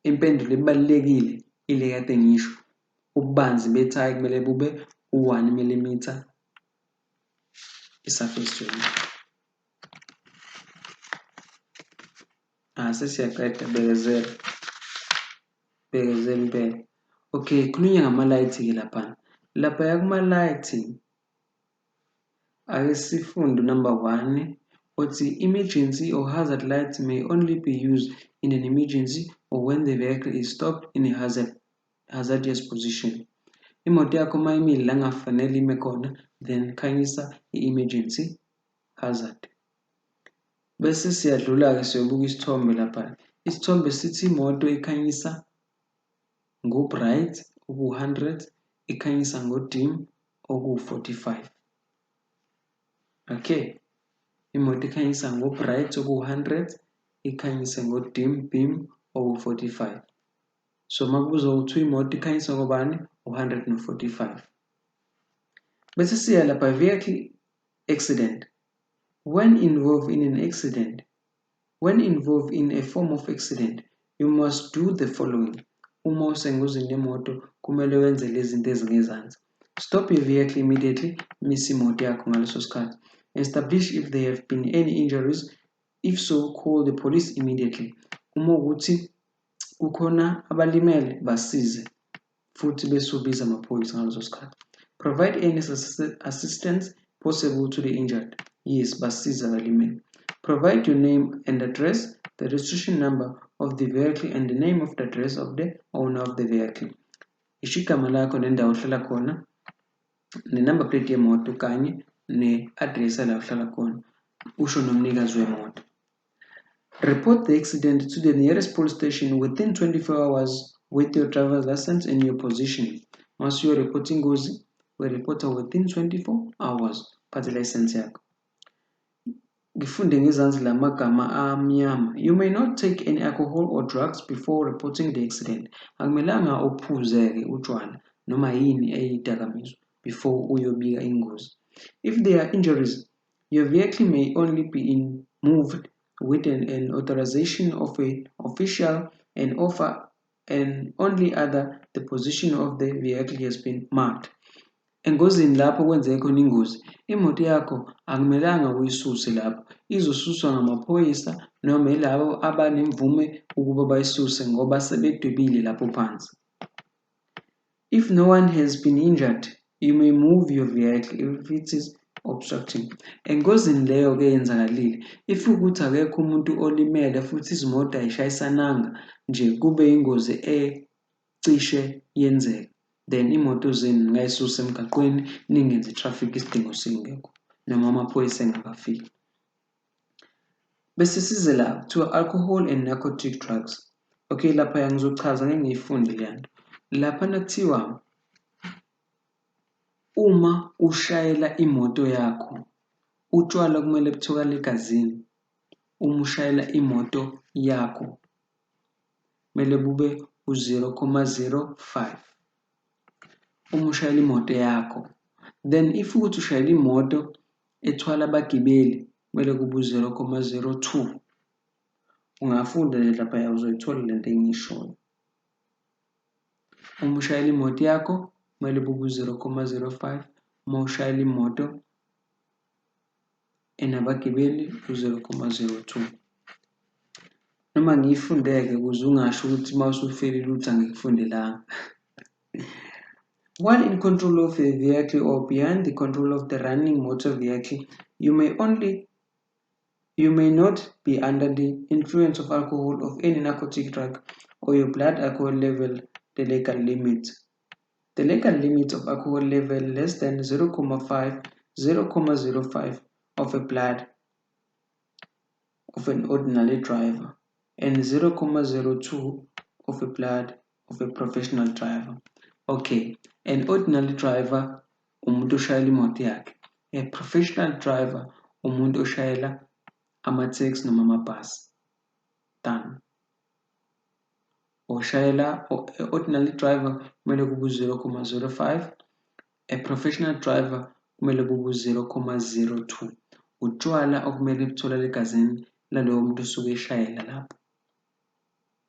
impendulo ebalulekile ile kade ngisho. Ububanzi bethayi kumele bube u-1 mm i-surface joint. Sesiyaqeda, bekezela impela. Okay, khulunywa ngama-light-ke laphana. Laphaya kuma-light ake sifunde number 1 uthi emergency or hazard lights may only be used in an emergency or when the vehicle is stopped in a hazardous position. Imoto yakho uma imile la ngafanele ime khona, then khanyisa i-emergency hazard. Bese siyadlula-ke siyobuka isithombe lapha. Isithombe sithi imoto ikhanyisa ngo-bright oku-100, ikhanyisa ngo-dim oku-45. Okay, imoto ikhanyisa ngo-bright oku-100, ikhanyise ngo-dim beam oku-45. So makubuzwa ukuthi imoto ikhanyisa ngobani? 100 no-45. Bese siya lapha, vehicle accident. When involved in a form of accident, you must do the following. Uma usengozini yemoto kumele wenze lezi zinto ezingezansi. Stop your vehicle immediately, mise imoto yakho ngaleso sikhathi. Establish if there have been any injuries. If so, call the police immediately. Uma ukuthi kukhona abalimele, basize futhi bese ubiza amaphoyisa ngaleso sikhathi. Provide any assistance possible to the injured. Yes, basize abalimele. Provide your name and address, the registration number of the vehicle and the name of the address of the owner of the vehicle. Isho igama lakho nendawo ohlala khona, ne-number plate yemoto kanye ne-address la uhlala khona. Usho nomnikazi wemoto. Report the accident to the nearest police station within 24 hours with your driver's license and your position. Once you are reporting ingozi, we report within 24 hours. Phatha license yakho. Ngifunde ngezansi lamagama amnyama. You may not take any alcohol or drugs before reporting the accident. Akumelanga uphuze-ke utshwala noma yini eyidakamizwa before uyobika ingozi. If there are injuries, your vehicle may only be moved with an authorization of an official and only other the position of the vehicle has been marked. Engozini lapho kwenzeke khona ingozi, imoto yakho akumelanga uyisuse lapho. Izosuswa ngamaphoyisa noma yilabo abanemvume ukuba bayisuse ngoba sebedwebile lapho phansi. If no one has been injured, you may move your vehicle if it is obstructing. Engozini leyo ke yenzakalile, if ukuthi akekho umuntu olimele futhi izimoto ayishayisananga nje kube ingozi ecishe yenzeka, then imoto zenu ningayisusa emgaqweni ningenzi traffic isidingo singekho noma amaphoyisa engakafiki. Bese size la kuthiwa alcohol and narcotic drugs. Okay, lapha ngizochaza ngeke ngiyifunde leyanto. Lapha nakuthiwa uma ushayela imoto yakho, utshwala kumele butholakale egazini. Uma ushayela imoto yakho kumele bube u-0.05. Uma ushayela imoto yakho, then if ukuthi ushayela imoto ethwala abagibeli kumele kube u-0.02. Ungafunda lapha uzoyithola lento engiyishoyo. Uma ushayela imoto yakho kumele kube u-0.05. Uma ushayela imoto enabagibeli u-0.02. Noma ngiyifundeke ukuze ungasho ukuthi uma usufelile ukuthi angikufundelanga. While in control of a vehicle or behind the control of the running motor vehicle, you may not be under the influence of alcohol, of any narcotic drug, or your blood alcohol level, the legal limit. The legal limit of alcohol level less than 0.05 of a blood of an ordinary driver and 0.02 of a blood of a professional driver. Okay, an ordinary driver umuntu oshayela imoto yakhe. A professional driver umuntu oshayela ama-taxi noma amabhasi. Done. Oshayela ordinary driver kumele kube u-0.05. A professional driver kumele kube 0,02. Utshwala okumele butholakale egazini lalowo muntu osuke eshayela lapho.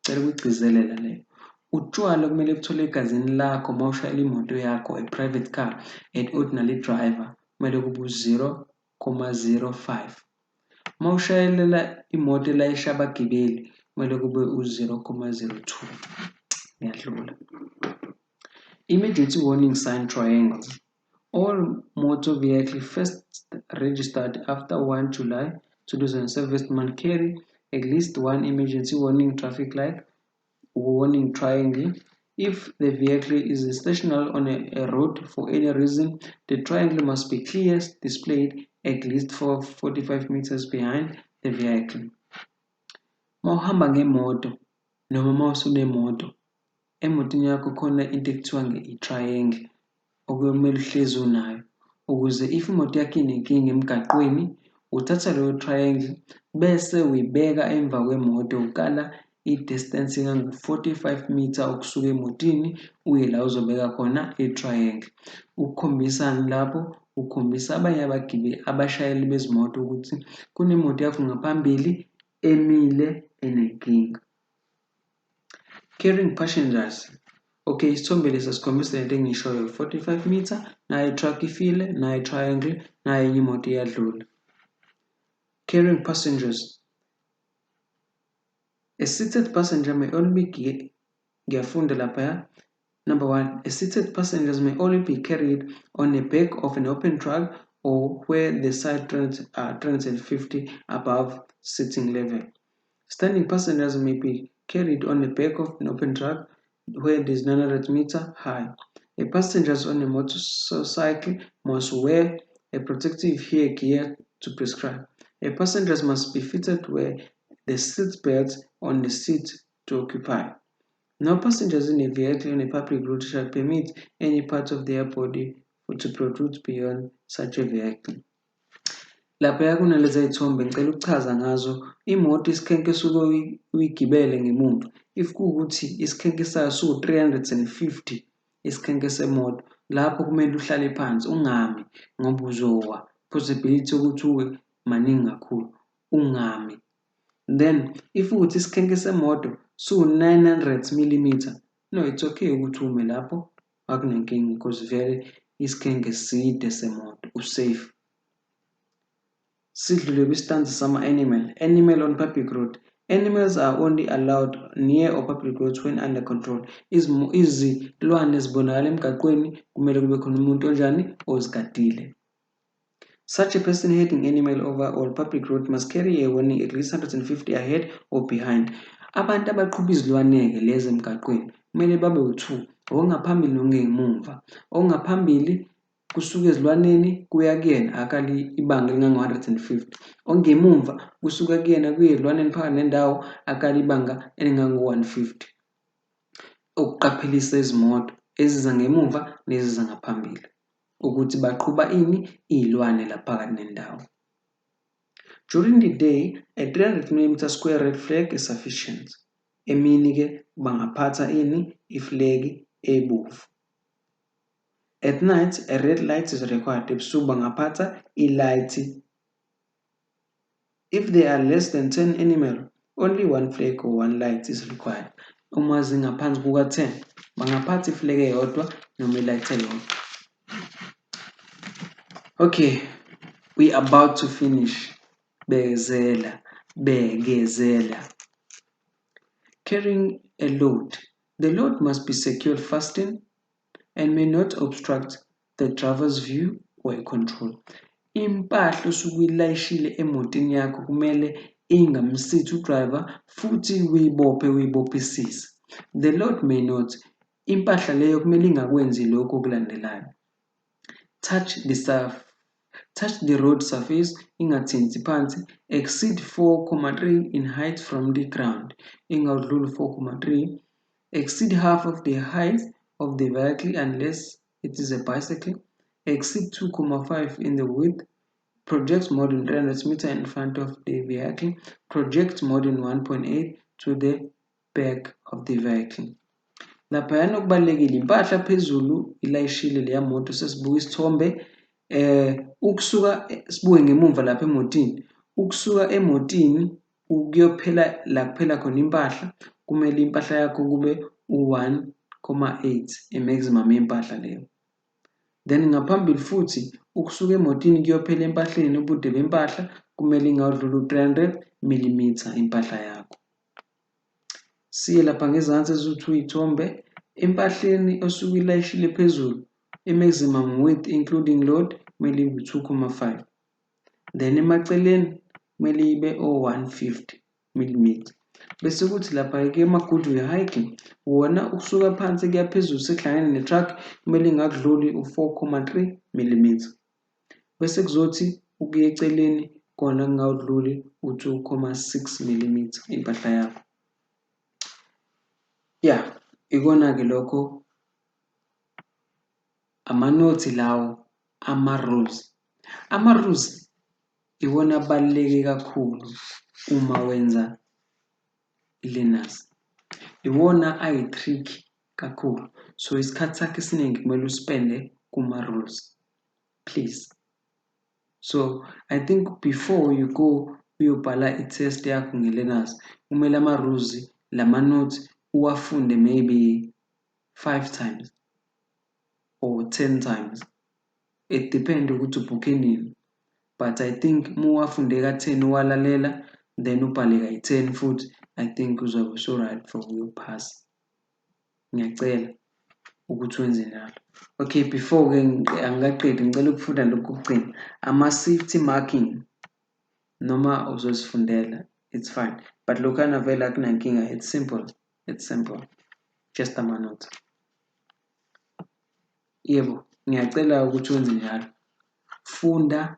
Cela ukuyigcizelela leyo. Utshwala kumele buthole egazini lakho uma ushayela imoto yakho, a private car, an ordinary driver, kumele kube 0,05. Uma ushayelela imoto elayisha abagibeli, kumele kube 0,02. Ngiyadlula. Emergency warning sign triangles. All motor vehicles first registered after 1 July 2007 must carry at least one emergency warning traffic light warning triangle. If the vehicle is stationary on a road for any reason, the triangle must be clearly displayed at least for 45 meters behind the vehicle. Uma uhamba ngemoto noma uma usunemoto, emotini yakho khona into ekuthiwa i-triangle okumele uhlezi unayo ukuze if imoto yakho inenkinga emgaqweni, uthatha leyo triangle bese uyibeka emva kwemoto, ukala i-distance engango-45 meter ukusuka emotini uye la uzobeka khona i-triangle. Ukukhombisani lapho? Ukhombisa abanye abagibeli, abashayeli bezimoto ukuthi kunemoto yakho ngaphambili emile enenkinga. Carrying passengers. Okay, isithombe lesi sikhombisa lento engishoyo, 45 meter, nayo i-truck ifile, nayo i-triangle, nayo enye imoto iyadlula. Carrying passengers. A seated passenger may only be ngiyafunda lapha. Number 1, a seated passengers may only be carried on the back of an open truck or where the side turns are 350 above sitting level. Standing passengers may be carried on the back of an open truck where it is 900 meter high. A passengers on a motorcycle must wear a protective hair gear to prescribe. A passengers must be fitted with the seat belts on the seat to occupy. No passengers in a vehicle on a public road shall permit any part of their body to protrude beyond such a vehicle. Lapha kunalezi iy'thombe ngicela ukuchaza ngazo imoto isikhenke esuke uyigibele ngemuva. If kuwukuthi isikhenke sayo siwu-350 isikhenke semoto, lapho kumele uhlale phansi ungami ngoba uzowa. Possibility yokuthi uwe maningi kakhulu, ungami. Then if ukuthi isikhenke semoto siwu-900 mm, no, it's okay ukuthi ume lapho, akunenkinga because vele isikhenke side semoto, usafe. Sidlule kwistanza sama-animal. Animal on public road. Animals are only allowed near or public roads when under control. Izilwane ezibonakala emgaqweni kumele kube khona umuntu onjani ozigadile. Such a person heading animal over all public road must carry a warning at least 150 ahead or behind. Abantu abaqhuba izilwane-ke lezi emgaqweni kumele babe u-2, ongaphambili nongemuva. Ongaphambili kusuka ezilwaneni kuya kuyena akali ibanga elingango-150. Ongemuva kusuka kuyena kuye ezilwaneni phakathi nendawo akali ibanga elingango-150. Ukuqaphelisa izimoto eziza ngemuva neziza ngaphambili ukuthi baqhuba ini iy'lwane la phakathi nendawo. During the day, a 300 mm square red flag is sufficient. Emini-ke bangaphatha ini iflegi ebomvu. At night, a red light is required. Ebusuku bangaphatha ilight. If there are less than 10 animals, only one flag or one light is required. Uma zingaphansi kuka-10, bangaphatha iflegi eyodwa noma ilight eyodwa. Okay, we are about to finish. Begezela. Carrying a load. The load must be secured, fastened, and may not obstruct the driver's view or control. Impahla osuke uyilayishile emotini yakho kumele ingamsithi udriver futhi uyibophisise. The load may not. Impahla leyo kumele ingakwenzi lokho okulandelayo. Touch the road surface, ingathinti phansi. Exceed 4,3 in height from the ground, ingadluli 4,3. Exceed half of the height of the vehicle unless it is a bicycle. Exceed 2,5 in the width. Project more than 300 meters in front of the vehicle. Project more than 1.8 to the back of the vehicle. Laphayana okubalulekile impahla phezulu ilayishile leya moto sesibuka isithombe ukusuka sibuke ngemuva lapha emotini. Ukusuka emotini ukuyophela la kuphela khona impahla kumele impahla yakho kube u-1,8 i-maximum yempahla leyo. Then ngaphambili futhi ukusuka emotini kuyophela empahleni ubude bempahla kumele ingadluli u-300 mm impahla yakho. Siye lapha ngezansi ezithi uyithombe empahleni osuke ilayishile phezulu i-maximum width including load kumele ibe 2,5. Then emaceleni kumele ibe o-150 mm. Bese kuthi lapha-ke ema-good hiking wona ukusuka phansi kuya phezulu sekuhlangene ne-truck kumele ingakudluli u-4,3 mm. Bese kuzothi ukuya eceleni kona kungawudluli u-2,6 mm impahla yakho. Ya, ikona-ke lokho amanothi lawo ama-rules. Ama-rules iwona abaluleke kakhulu uma wenza i-learners. Iwona ayi-tricky kakhulu. So isikhathi sakho esiningi kumele uspende kuma-rules. Please. So I think before you go uyobhala i-test yakho nge-learners, kumele ama-rules lama-notes uwafunde maybe 5 times or 10 times. It depends ukuthi ubhukhe nini. But I think uma uwafunde ka-10 uwalalela then ubhale kayi-10 futhi, I think uzobe uso-right for ukuyophasa. Ngiyacela ukuthi wenze njalo. Okay, before-ke angikaqedi ngicela ukufunda lokhu kokugcina. Ama-safety marking noma uzozifundela, it's fine. But lokhana vele akunankinga, it's simple. Just ama-notes. Yebo, ngiyacela ukuthi wenze njalo. Funda,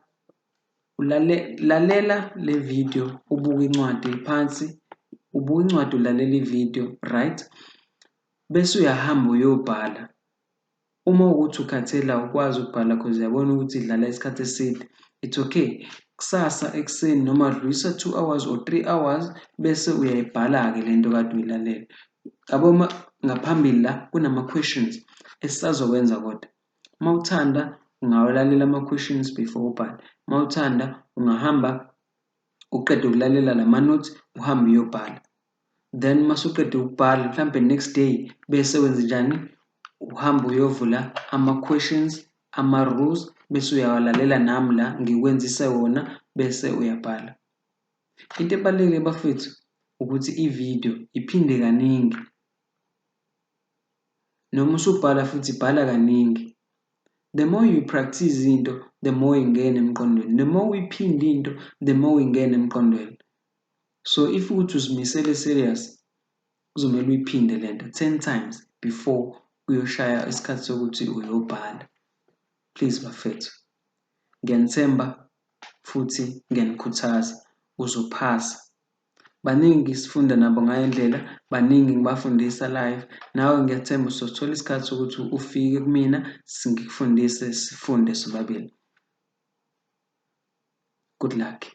lalela le video, ubuke incwadi phansi, ubuke incwadi ulalela i-video, right? Bese uyahamba uyobhala. Uma ukuthi ukhathela ukwazi ukubhala because uyabona ukuthi idlala isikhathi eside, it's okay. Kusasa ekuseni noma dlulisa 2 hours or 3 hours bese uyayibhala-ke lento kade uyilalela. Yabo ngaphambili la kunama-questions esisazokwenza kodwa. Uma uthanda ungawalalela ama-questions before ubhale. Uma uthanda ungahamba uqede ukulalela lama-notes uhambe uyobhala. Then masuqede ukubhala mhlambe next day bese wenza njani? Uhamba uyovula ama-questions, ama-rules bese uyawalalela nami la ngikwenzise wona bese uyabhala. Into ebalulekile bafethu ukuthi i-video iphinde kaningi. Noma usubhala futhi bhala kaningi. The more you practice into, the more ingena emqondweni. The more uyiphinde into, the more ingena emqondweni. So if ukuthi uzimisele serious, kuzomela uyiphinde lento 10 times before uyoshaya isikhathi sokuthi uyobhala. Please bafethu. Ngiyanithemba futhi ngiyanikhuthaza uzophasa. Baningi sifunda nabo ngale ndlela, baningi ngibafundisa live. Nawe ngiyathemba uzothola isikhathi sokuthi ufike kumina ngikufundise sifunde sobabili. Good luck.